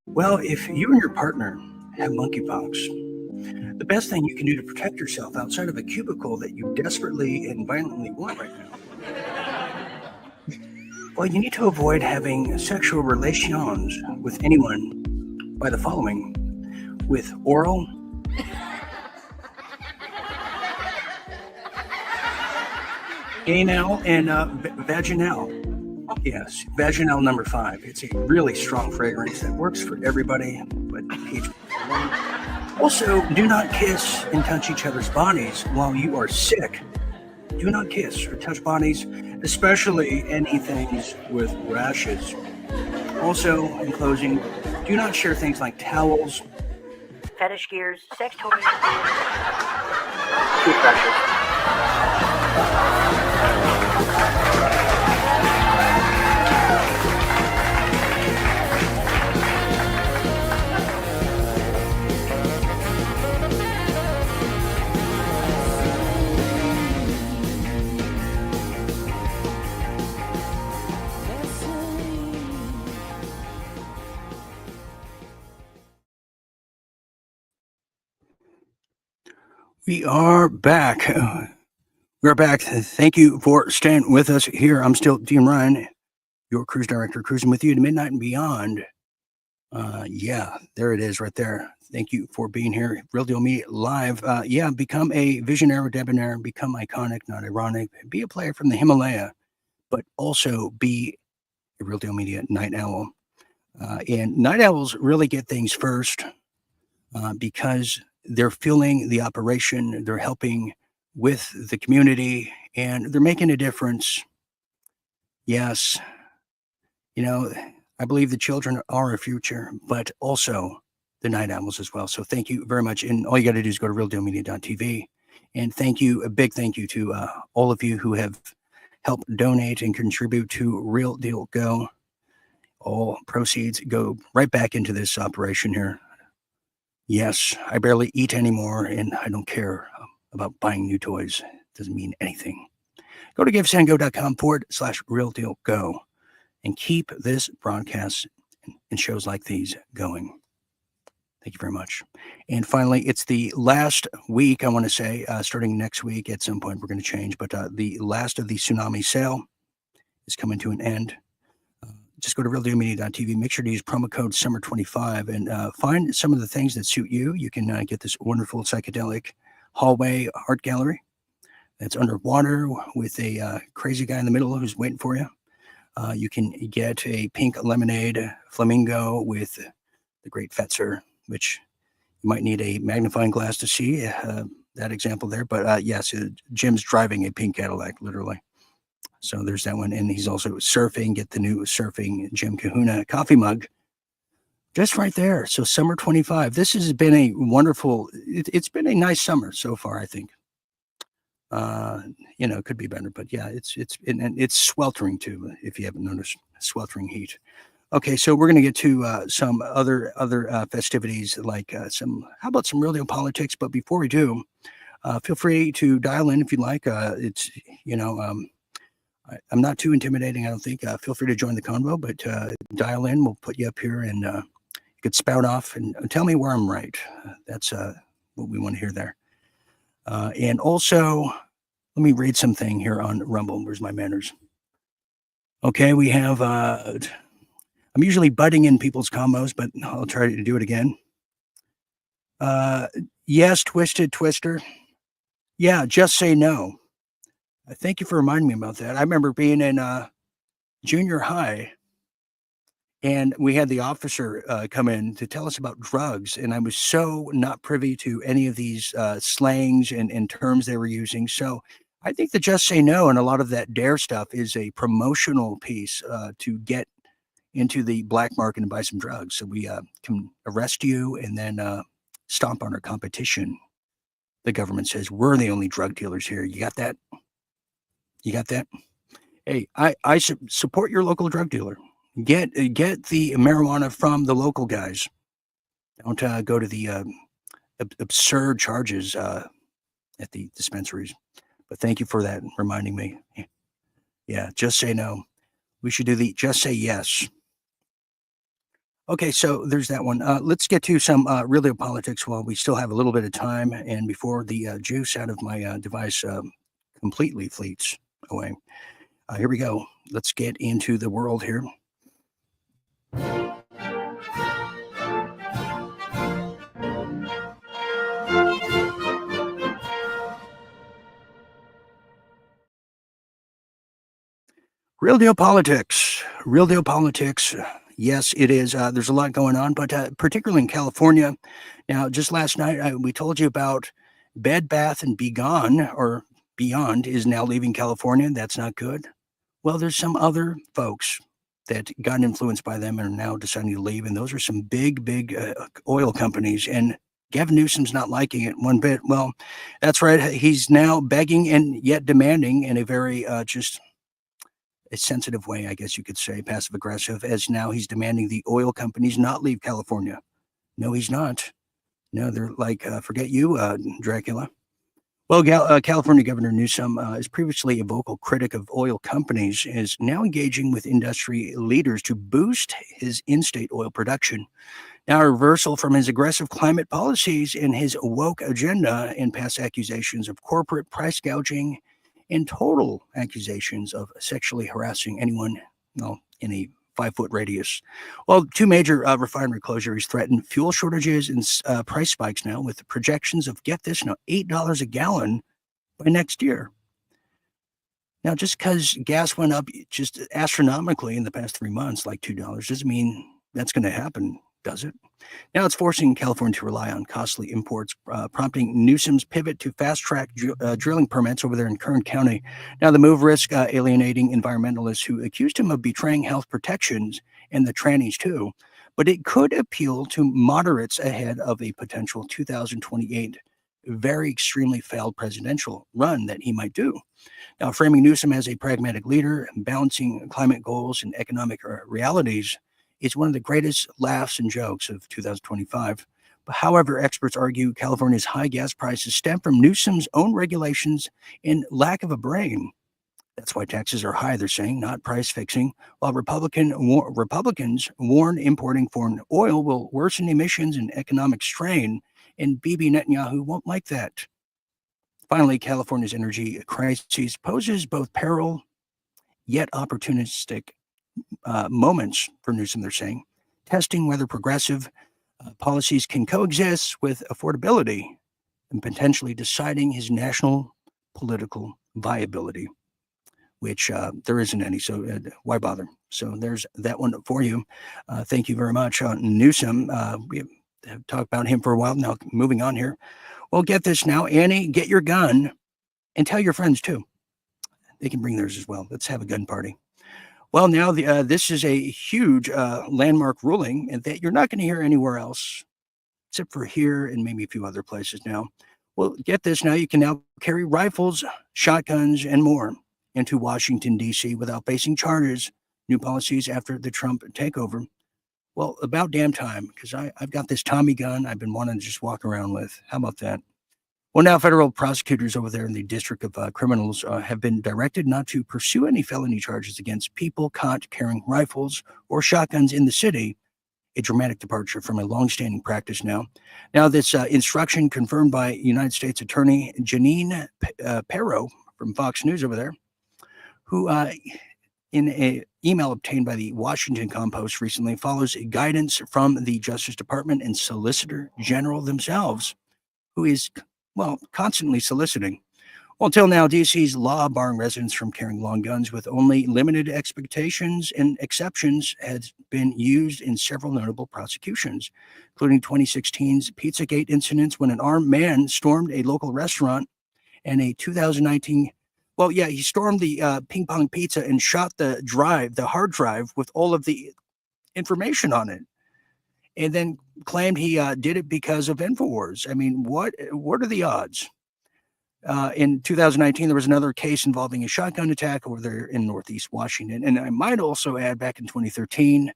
Well, if you and your partner have monkeypox, the best thing you can do to protect yourself outside of a cubicle that you desperately and violently want right now, well, you need to avoid having sexual relations with anyone by the following: with oral, anal, and vaginal. Yes, vaginal number 5. It's a really strong fragrance that works for everybody, but also, do not kiss and touch each other's bodies while you are sick. Do not kiss or touch bodies, especially anything with rashes. Also, in closing, do not share things like towels, fetish gears, sex toys, toothbrushes. We are back. We're back. Thank you for staying with us here. I'm still Dean Ryan, your cruise director, cruising with you to midnight and beyond. Yeah, there it is right there. Thank you for being here. Real Deal Media Live. Yeah, become a visionary, debonair, become iconic, not ironic. Be a player from the Himalaya, but also be a Real Deal Media Night Owl. And night owls really get things first because they're fueling the operation, they're helping with the community, and they're making a difference. Yes, you know, I believe the children are our future, but also the night owls as well. So thank you very much. And all you got to do is go to realdealmedia.tv. And thank you, a big thank you to all of you who have helped donate and contribute to Real Deal Go. All proceeds go right back into this operation here. Yes, I barely eat anymore, and I don't care about buying new toys. It doesn't mean anything. Go to givesendgo.com/realdealgo and keep this broadcast and shows like these going. Thank you very much. And finally, it's the last week, I want to say, starting next week at some point, we're going to change, but the last of the Tsunami Sale is coming to an end. Just go to realdealmedia.tv. Make sure to use promo code SUMMER25 and find some of the things that suit you. You can get this wonderful psychedelic hallway art gallery that's underwater with a crazy guy in the middle who's waiting for you. You can get a pink lemonade flamingo with the great Fetzer, which you might need a magnifying glass to see that example there. But yes, Jim's driving a pink Cadillac, literally. So there's that one. And he's also surfing. Get the new surfing Jim Kahuna coffee mug just right there. So summer 25. This has been a wonderful, it's been a nice summer so far, I think. It could be better, but yeah, it's sweltering too, if you haven't noticed, sweltering heat. Okay, so we're going to get to some other festivities, like how about some real deal politics? But before we do, feel free to dial in if you'd like. I'm not too intimidating, I don't think. Feel free to join the convo, but dial in. We'll put you up here, and you could spout off and tell me where I'm right. That's what we want to hear there. And also, let me read something here on Rumble. Where's my manners? Okay, we have, I'm usually butting in people's combos, but I'll try to do it again. Yes, Twisted Twister. Yeah, just say no. Thank you for reminding me about that. I remember being in junior high, and we had the officer come in to tell us about drugs, and I was so not privy to any of these slangs and terms they were using. So I think the just say no and a lot of that dare stuff is a promotional piece to get into the black market and buy some drugs. So we can arrest you and then stomp on our competition. The government says we're the only drug dealers here. You got that? You got that? Hey, I support your local drug dealer. Get the marijuana from the local guys. Don't go to the absurd charges at the dispensaries. But thank you for that, reminding me. Yeah, just say no. We should do the just say yes. Okay, so there's that one. Let's get to some real deal politics while we still have a little bit of time and before the juice out of my device completely fleets away. Here we go. Let's get into the world here. Real deal politics. Real deal politics. Yes, it is. There's a lot going on, but particularly in California. Now, just last night, we told you about Bed Bath and Begone, or Beyond, is now leaving California. That's not good. Well, there's some other folks that got influenced by them and are now deciding to leave, and those are some big oil companies. And Gavin Newsom's not liking it one bit. Well, that's right. He's now begging and yet demanding in a very just a sensitive way, I guess you could say, passive aggressive, as now he's demanding the oil companies not leave California. No, he's not. No, they're like, forget you, Dracula. Well, California Governor Newsom is previously a vocal critic of oil companies, is now engaging with industry leaders to boost his in-state oil production. Now, a reversal from his aggressive climate policies and his woke agenda and past accusations of corporate price gouging and total accusations of sexually harassing anyone, in a 5-foot radius. Well, 2 major refinery closures threaten fuel shortages and price spikes now, with projections of, get this now, $8 a gallon by next year. Now, just because gas went up just astronomically in the past 3 months, like $2, doesn't mean that's going to happen, does it? Now it's forcing California to rely on costly imports, prompting Newsom's pivot to fast-track drilling permits over there in Kern County. Now the move risks alienating environmentalists who accused him of betraying health protections, and the trannies too. But it could appeal to moderates ahead of a potential 2028 very extremely failed presidential run that he might do. Now, framing Newsom as a pragmatic leader, balancing climate goals and economic realities, is one of the greatest laughs and jokes of 2025. But however, experts argue California's high gas prices stem from Newsom's own regulations and lack of a brain. That's why taxes are high, they're saying, not price fixing, while Republicans warn importing foreign oil will worsen emissions and economic strain, and Bibi Netanyahu won't like that. Finally, California's energy crisis poses both peril yet opportunistic moments for Newsom, they're saying, testing whether progressive policies can coexist with affordability and potentially deciding his national political viability, which there isn't any, so why bother? So there's that one for you. Thank you very much. Newsom, we have talked about him for a while now. Moving on here. Well, get this now, Annie, get your gun and tell your friends too. They can bring theirs as well. Let's have a gun party. Well, now this is a huge landmark ruling, and that you're not going to hear anywhere else, except for here and maybe a few other places now. Well, get this now, you can now carry rifles, shotguns, and more into Washington, D.C. without facing charges. New policies after the Trump takeover. Well, about damn time, because I've got this Tommy gun I've been wanting to just walk around with. How about that? Well, now federal prosecutors over there in the District of Criminals have been directed not to pursue any felony charges against people caught carrying rifles or shotguns in the city, a dramatic departure from a longstanding practice now. This instruction confirmed by United States Attorney Janine Perro from Fox News over there, who in an email obtained by the Washington Compost recently follows guidance from the Justice Department and Solicitor General themselves, who is constantly soliciting. Well, until now, D.C.'s law barring residents from carrying long guns with only limited expectations and exceptions has been used in several notable prosecutions, including 2016's Pizzagate incidents when an armed man stormed a local restaurant, and a 2019, he stormed the Ping Pong Pizza and shot the hard drive with all of the information on it, and then claimed he did it because of InfoWars. I mean, what are the odds? In 2019, there was another case involving a shotgun attack over there in Northeast Washington. And I might also add, back in 2013,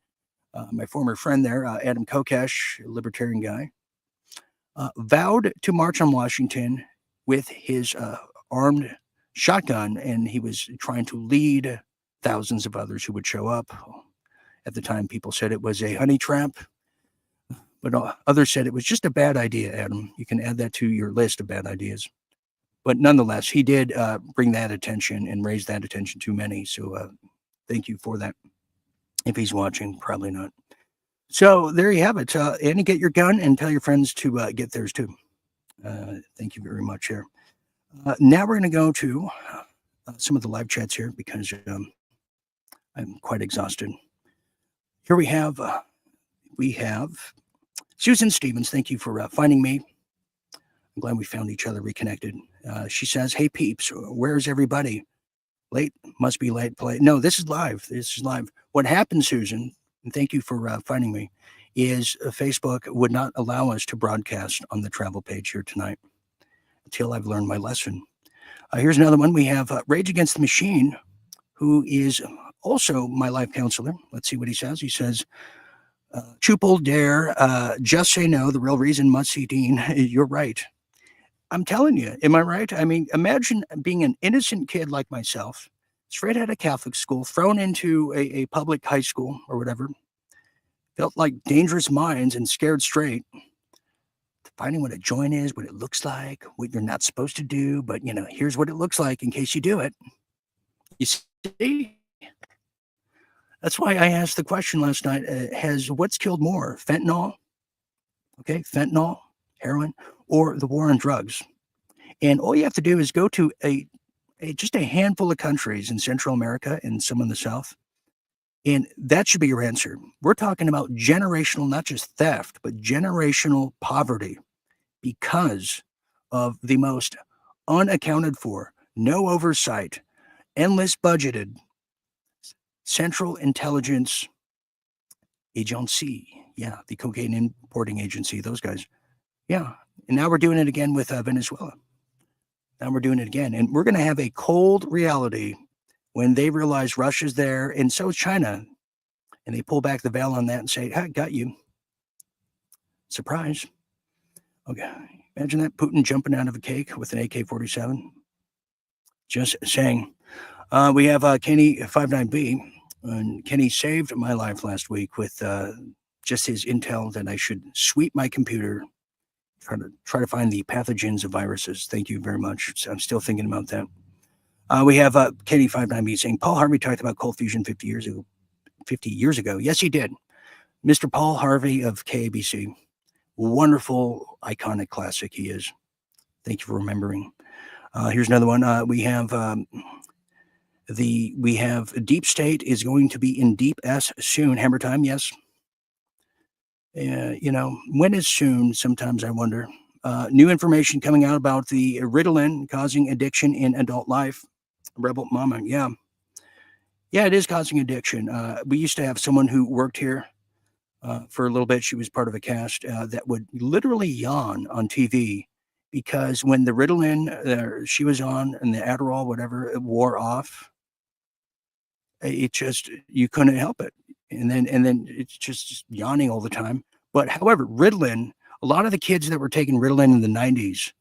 my former friend there, Adam Kokesh, a libertarian guy, vowed to march on Washington with his armed shotgun, and he was trying to lead thousands of others who would show up. At the time, people said it was a honey trap. But others said it was just a bad idea, Adam. You can add that to your list of bad ideas. But nonetheless, he did bring that attention and raise that attention to many. So thank you for that. If he's watching, probably not. So there you have it. Annie, get your gun and tell your friends to get theirs too. Thank you very much here. Now we're going to go to some of the live chats here because I'm quite exhausted. Here we have Susan Stevens. Thank you for finding me. I'm glad we found each other reconnected. She says, "Hey peeps, where's everybody? Late must be late play." No, this is live. What happened, Susan, and thank you for finding me, is Facebook would not allow us to broadcast on the travel page here tonight until I've learned my lesson. Here's another one. We have Rage Against the Machine, who is also my life counselor. Let's see what he says. He says, "Chupel dare, just say no. The real reason must see Dean." You're right. I'm telling you, am I right? I mean, imagine being an innocent kid like myself, straight out of Catholic school, thrown into a public high school or whatever, felt like dangerous minds and scared straight, to finding what a joint is, what it looks like, what you're not supposed to do, but here's what it looks like in case you do it. You see? That's why I asked the question last night, what's killed more, fentanyl, fentanyl, heroin, or the war on drugs? And all you have to do is go to just a handful of countries in Central America and some in the South, and that should be your answer. We're talking about generational, not just theft, but generational poverty because of the most unaccounted for, no oversight, endless budgeted Central Intelligence Agency. Yeah, the cocaine importing agency, those guys. Yeah, and now we're doing it again with Venezuela. Now we're doing it again. And we're going to have a cold reality when they realize Russia's there, and so is China. And they pull back the veil on that and say, "I got you." Surprise. Okay, imagine that, Putin jumping out of a cake with an AK-47. Just saying. We have Kenny 59B, and Kenny saved my life last week with just his intel that I should sweep my computer, try to find the pathogens of viruses. Thank you very much. So I'm still thinking about that. We have Kenny 59B saying, Paul Harvey talked about cold fusion 50 years ago. 50 years ago. Yes, he did. Mr. Paul Harvey of KABC. Wonderful, iconic classic he is. Thank you for remembering. Here's another one. We have Deep State is going to be in Deep S soon. Hammer time, yes. When is soon? Sometimes I wonder. New information coming out about the Ritalin causing addiction in adult life. Rebel Mama, yeah. Yeah, it is causing addiction. We used to have someone who worked here for a little bit. She was part of a cast that would literally yawn on TV because when the Ritalin she was on and the Adderall, whatever, it wore off, you couldn't help it. And then it's just yawning all the time. But however, Ritalin, a lot of the kids that were taking Ritalin in the 90s,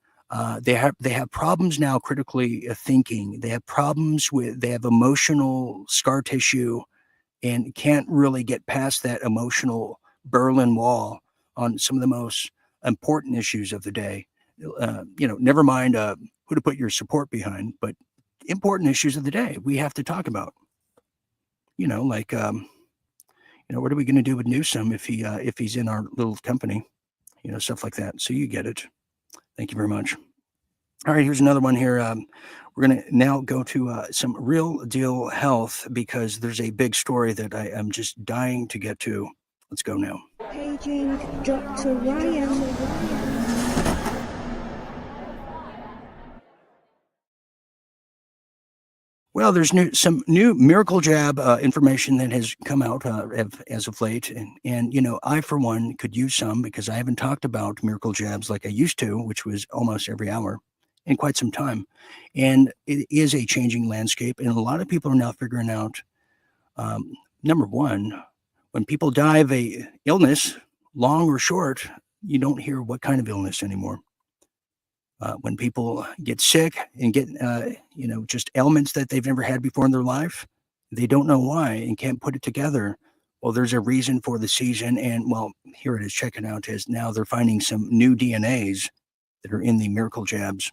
they have problems now critically thinking. They have problems they have emotional scar tissue and can't really get past that emotional Berlin Wall on some of the most important issues of the day. Never mind who to put your support behind, but important issues of the day we have to talk about. What are we going to do with Newsom if he's in our little company? Stuff like that. So you get it. Thank you very much. All right, here's another one here. We're going to now go to some real deal health because there's a big story that I am just dying to get to. Let's go now. Paging Dr. Ryan. Well, there's some new miracle jab information that has come out as of late. And I, for one, could use some because I haven't talked about miracle jabs like I used to, which was almost every hour in quite some time. And it is a changing landscape. And a lot of people are now figuring out, number one, when people die of a illness, long or short, you don't hear what kind of illness anymore. When people get sick and get, just ailments that they've never had before in their life, they don't know why and can't put it together. Well, there's a reason for the season. And well, here it is. Check it out. As now they're finding some new DNAs that are in the miracle jabs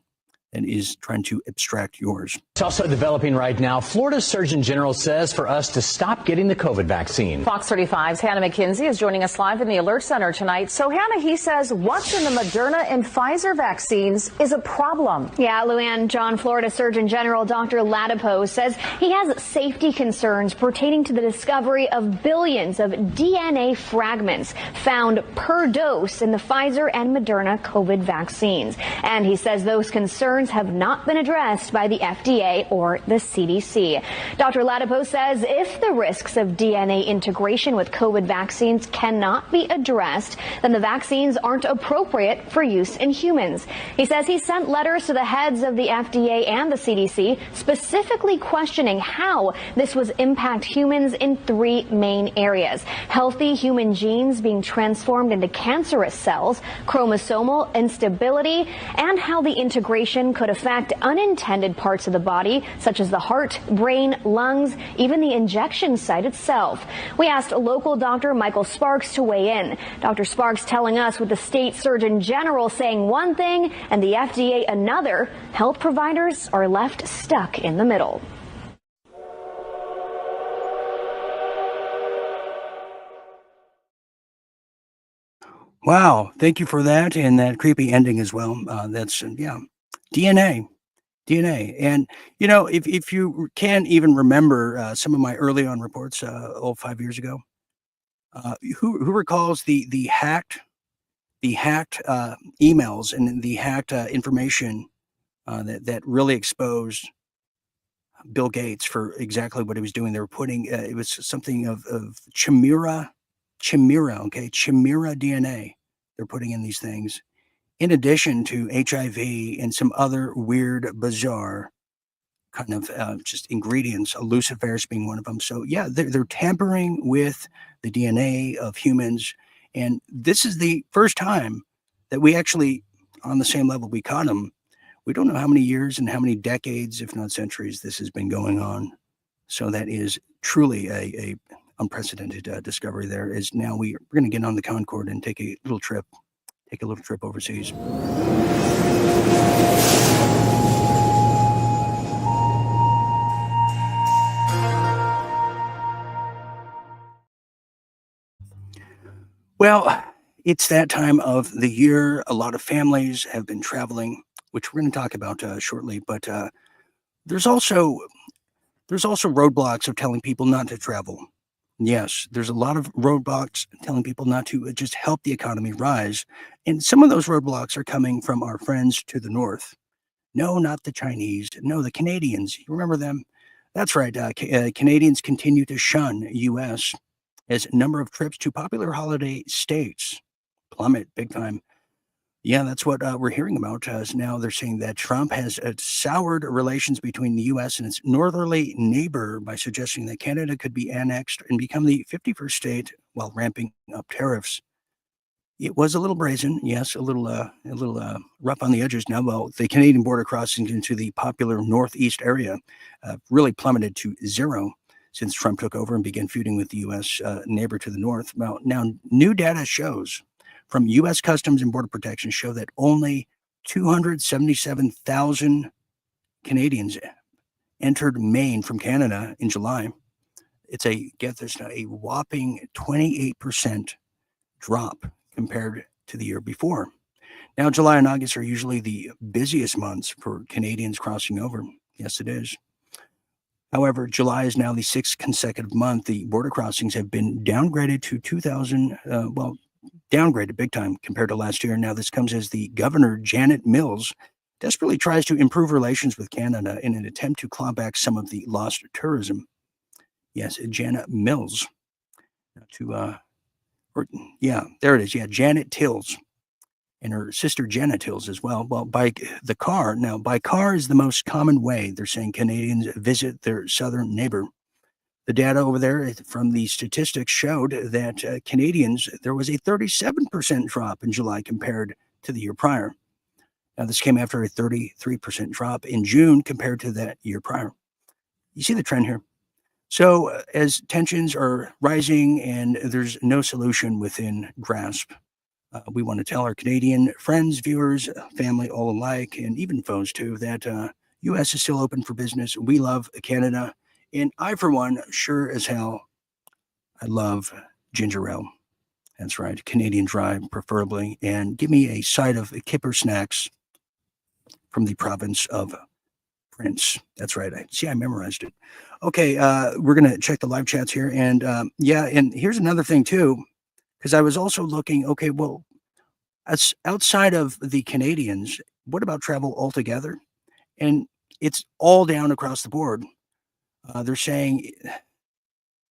and is trying to abstract yours. It's also developing right now. Florida's Surgeon General says for us to stop getting the COVID vaccine. Fox 35's Hannah McKenzie is joining us live in the Alert Center tonight. So, Hannah, he says what's in the Moderna and Pfizer vaccines is a problem. Yeah, Luann, Florida Surgeon General Dr. Latipo says he has safety concerns pertaining to the discovery of billions of DNA fragments found per dose in the Pfizer and Moderna COVID vaccines. And he says those concerns have not been addressed by the FDA or the CDC. Dr. Latipo says if the risks of DNA integration with COVID vaccines cannot be addressed, then the vaccines aren't appropriate for use in humans. He says he sent letters to the heads of the FDA and the CDC specifically questioning how this would impact humans in three main areas: healthy human genes being transformed into cancerous cells, chromosomal instability, and how the integration mutation could affect unintended parts of the body, such as the heart, brain, lungs, even the injection site itself. We asked local doctor Michael Sparks to weigh in. Dr. Sparks telling us with the state surgeon general saying one thing and the FDA another, health providers are left stuck in the middle. Wow, thank you for that and that creepy ending as well. That's DNA, DNA, and if you can even remember some of my early on reports, 5 years ago, who recalls the hacked emails and the hacked information that really exposed Bill Gates for exactly what he was doing? They were putting it was something of chimera, chimera DNA. They're putting in these things, in addition to HIV and some other weird, bizarre kind of just ingredients, luciferics being one of them. So yeah, they're tampering with the DNA of humans, and this is the first time that we actually, on the same level, we caught them. We don't know how many years and how many decades, if not centuries, this has been going on. So that is truly a unprecedented discovery. There is now we're going to get on the Concorde and take a little trip overseas. Well, it's that time of the year. A lot of families have been traveling, which we're going to talk about shortly. But there's also roadblocks of telling people not to travel. Yes, there's a lot of roadblocks telling people not to just help the economy rise. And some of those roadblocks are coming from our friends to the north. No, not the Chinese. No, the Canadians. You remember them? That's right. Canadians continue to shun U.S. as number of trips to popular holiday states plummet big time. Yeah, that's what we're hearing about. Now they're saying that Trump has soured relations between the U.S. and its northerly neighbor by suggesting that Canada could be annexed and become the 51st state while ramping up tariffs. It was a little brazen, yes, a little rough on the edges. Now, well, the Canadian border crossings into the popular northeast area really plummeted to zero since Trump took over and began feuding with the U.S. Neighbor to the north. Well, now new data shows from U.S. Customs and Border Protection show that only 277,000 Canadians entered Maine from Canada in July. It's a whopping 28% drop compared to the year before. Now, July and August are usually the busiest months for Canadians crossing over. Yes, it is. However, July is now the sixth consecutive month the border crossings have been downgraded to 2,000, downgraded big time compared to last year. Now, this comes as the governor, Janet Mills, desperately tries to improve relations with Canada in an attempt to claw back some of the lost tourism. Yes, Janet Mills. There it is. Yeah, Janet Tills and her sister Jenna Tills as well. Well, by car is the most common way they're saying Canadians visit their southern neighbor. The data over there from the statistics showed that Canadians, there was a 37% drop in July compared to the year prior. Now, this came after a 33% drop in June compared to that year prior. You see the trend here. So as tensions are rising and there's no solution within grasp, we want to tell our Canadian friends, viewers, family, all alike, and even foes too, that U.S. is still open for business. We love Canada. And I, for one, sure as hell, I love ginger ale. That's right, Canadian Dry, preferably. And give me a side of Kipper snacks from the province of Prince. That's right. I memorized it. Okay, we're going to check the live chats here. And and here's another thing, too, because I was also looking, okay, well, outside of the Canadians, what about travel altogether? And it's all down across the board. They're saying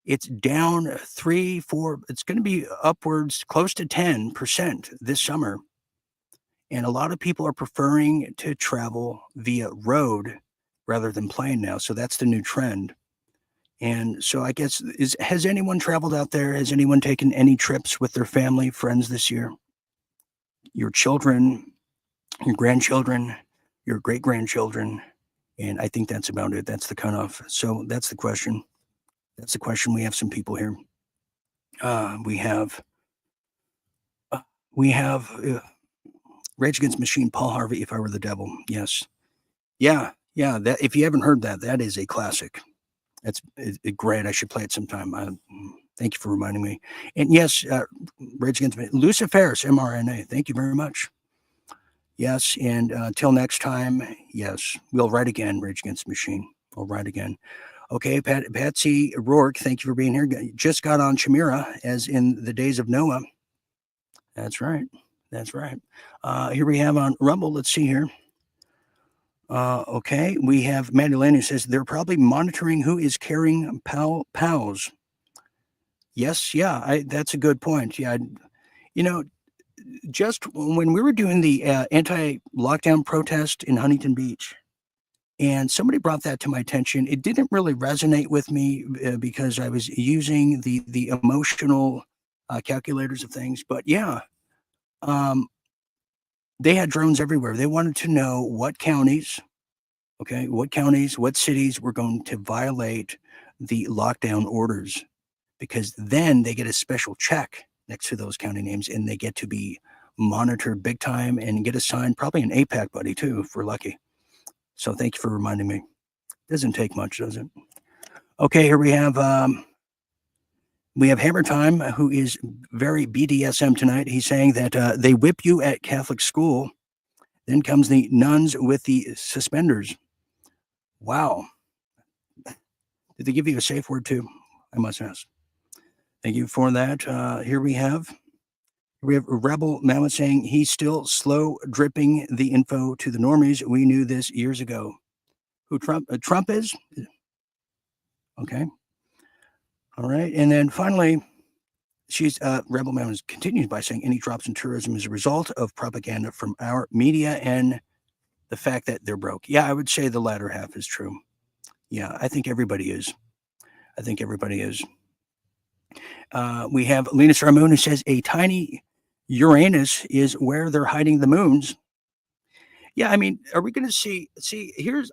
it's down 3-4. It's going to be upwards close to 10% this summer. And a lot of people are preferring to travel via road rather than plane now. So that's the new trend. And so I guess, has anyone traveled out there? Has anyone taken any trips with their family, friends this year? Your children, your grandchildren, your great-grandchildren, and I think that's about it. That's the cutoff. So that's the question. That's the question. We have some people here. We have Rage Against the Machine, Paul Harvey, If I Were the Devil. Yes. Yeah. That, if you haven't heard that, that is a classic. That's great. I should play it sometime. Thank you for reminding me. And yes, Rage Against the Machine, Lucifer's mRNA. Thank you very much. Yes, and till next time, yes, we'll write again, Rage Against the Machine. We'll write again. Okay, Patsy Rourke, thank you for being here. Just got on Chimera, as in the days of Noah. That's right. That's right. Here we have on Rumble. Let's see here. Okay, we have Maddie Lane who says they're probably monitoring who is carrying POWs. Yes, yeah, that's a good point. Yeah, just when we were doing the anti-lockdown protest in Huntington Beach, and somebody brought that to my attention, it didn't really resonate with me because I was using the emotional calculators of things. But yeah, they had drones everywhere. They wanted to know what counties, what cities were going to violate the lockdown orders, because then they get a special check next to those county names, and they get to be monitored big time and get assigned probably an APAC buddy too, if we're lucky. So thank you for reminding me. Doesn't take much, does it? Okay, here we have Hammer Time, who is very BDSM tonight. He's saying that they whip you at Catholic school. Then comes the nuns with the suspenders. Wow. Did they give you a safe word too? I must ask. Thank you for that. Here we have Rebel Mammoth saying he's still slow dripping the info to the normies. We knew this years ago. Who Trump is? Okay. All right. And then finally, Rebel Mammoth continues by saying any drops in tourism is a result of propaganda from our media and the fact that they're broke. Yeah, I would say the latter half is true. Yeah, I think everybody is. We have Lena Star Moon who says a tiny Uranus is where they're hiding the moons. Yeah, I mean, are we going to see? Here's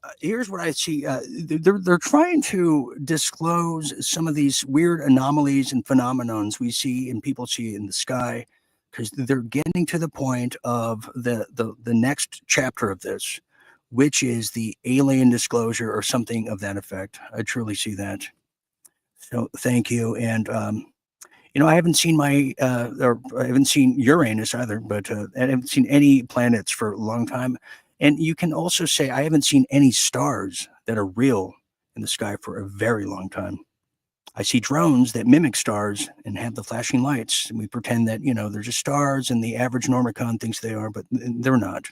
what I see. They're trying to disclose some of these weird anomalies and phenomenons we see and people see in the sky, because they're getting to the point of the next chapter of this, which is the alien disclosure or something of that effect. I truly see that. So thank you. And I haven't seen I haven't seen Uranus either, but I haven't seen any planets for a long time. And you can also say I haven't seen any stars that are real in the sky for a very long time. I see drones that mimic stars and have the flashing lights, and we pretend that they're just stars, and the average normicon thinks they are, but they're not.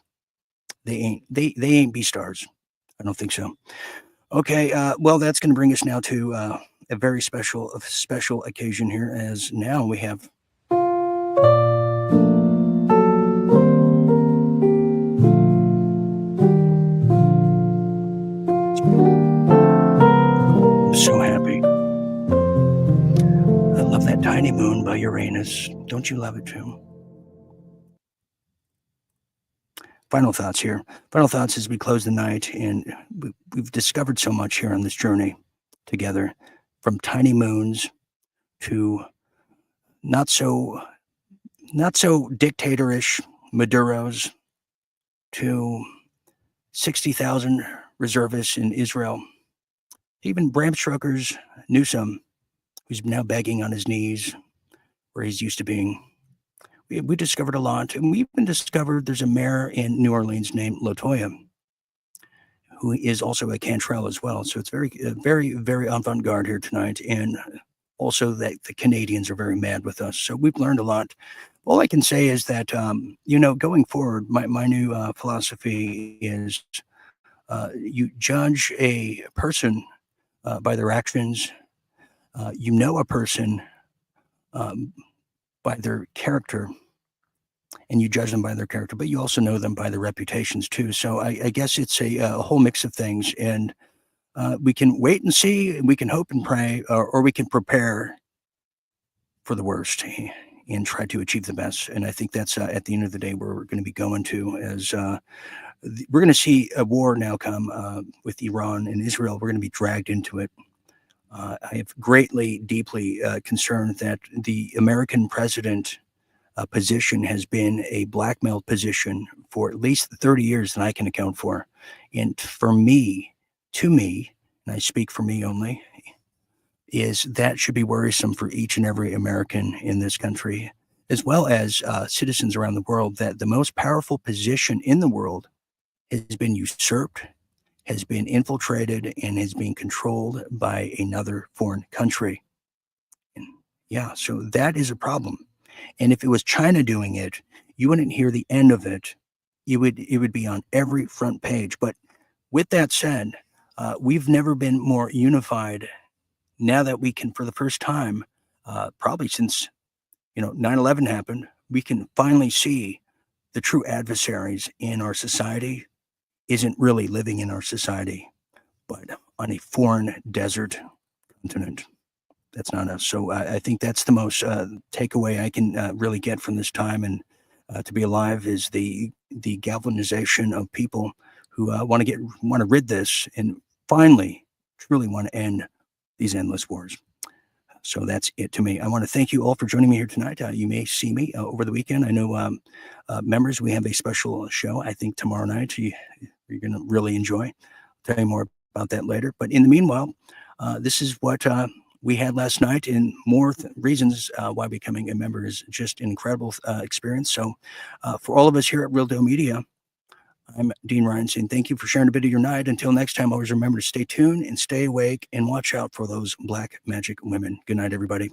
They ain't. They ain't be stars. I don't think so. Okay. Well, that's going to bring us now to a very special occasion here, as now we have I'm so happy. I love that tiny moon by Uranus. Don't you love it too? Final thoughts here. Final thoughts as we close the night, and we've discovered so much here on this journey together. From tiny moons to not so dictatorish Maduros to 60,000 reservists in Israel. Even Bram Stoker's Newsom, who's now begging on his knees where he's used to being. We discovered a lot, and we even discovered there's a mayor in New Orleans named Latoya, who is also a Cantrell as well. So it's very, very avant-garde here tonight. And also that the Canadians are very mad with us. So we've learned a lot. All I can say is that, going forward, my new philosophy is you judge a person by their actions. You know a person by their character, and you judge them by their character, but you also know them by their reputations too. So I guess it's a whole mix of things, and we can wait and see, we can hope and pray, or we can prepare for the worst and try to achieve the best. And I think that's at the end of the day where we're going to be going to, as we're going to see a war now come with Iran and Israel. We're going to be dragged into it. I have deeply concerned that the American president position has been a blackmailed position for at least the 30 years that I can account for. And for me, and I speak for me only, is that should be worrisome for each and every American in this country, as well as citizens around the world, that the most powerful position in the world has been usurped, has been infiltrated, and has been controlled by another foreign country. And yeah, so that is a problem. And if it was China doing it, you wouldn't hear the end of it. It would be on every front page. But with that said, we've never been more unified. Now that we can, for the first time, probably since 9/11 happened, we can finally see the true adversaries in our society isn't really living in our society, but on a foreign desert continent. That's not us. So I think that's the most takeaway I can really get from this time and to be alive is the galvanization of people who want to rid this and finally truly want to end these endless wars. So that's it to me. I want to thank you all for joining me here tonight. You may see me over the weekend. I know members, we have a special show, I think tomorrow night you're going to really enjoy. I'll tell you more about that later. But in the meanwhile, this is what we had last night, and more reasons why becoming a member is just an incredible experience. So for all of us here at Real Deal Media, I'm Dean Ryan saying thank you for sharing a bit of your night. Until next time, always remember to stay tuned and stay awake and watch out for those black magic women. Good night, everybody.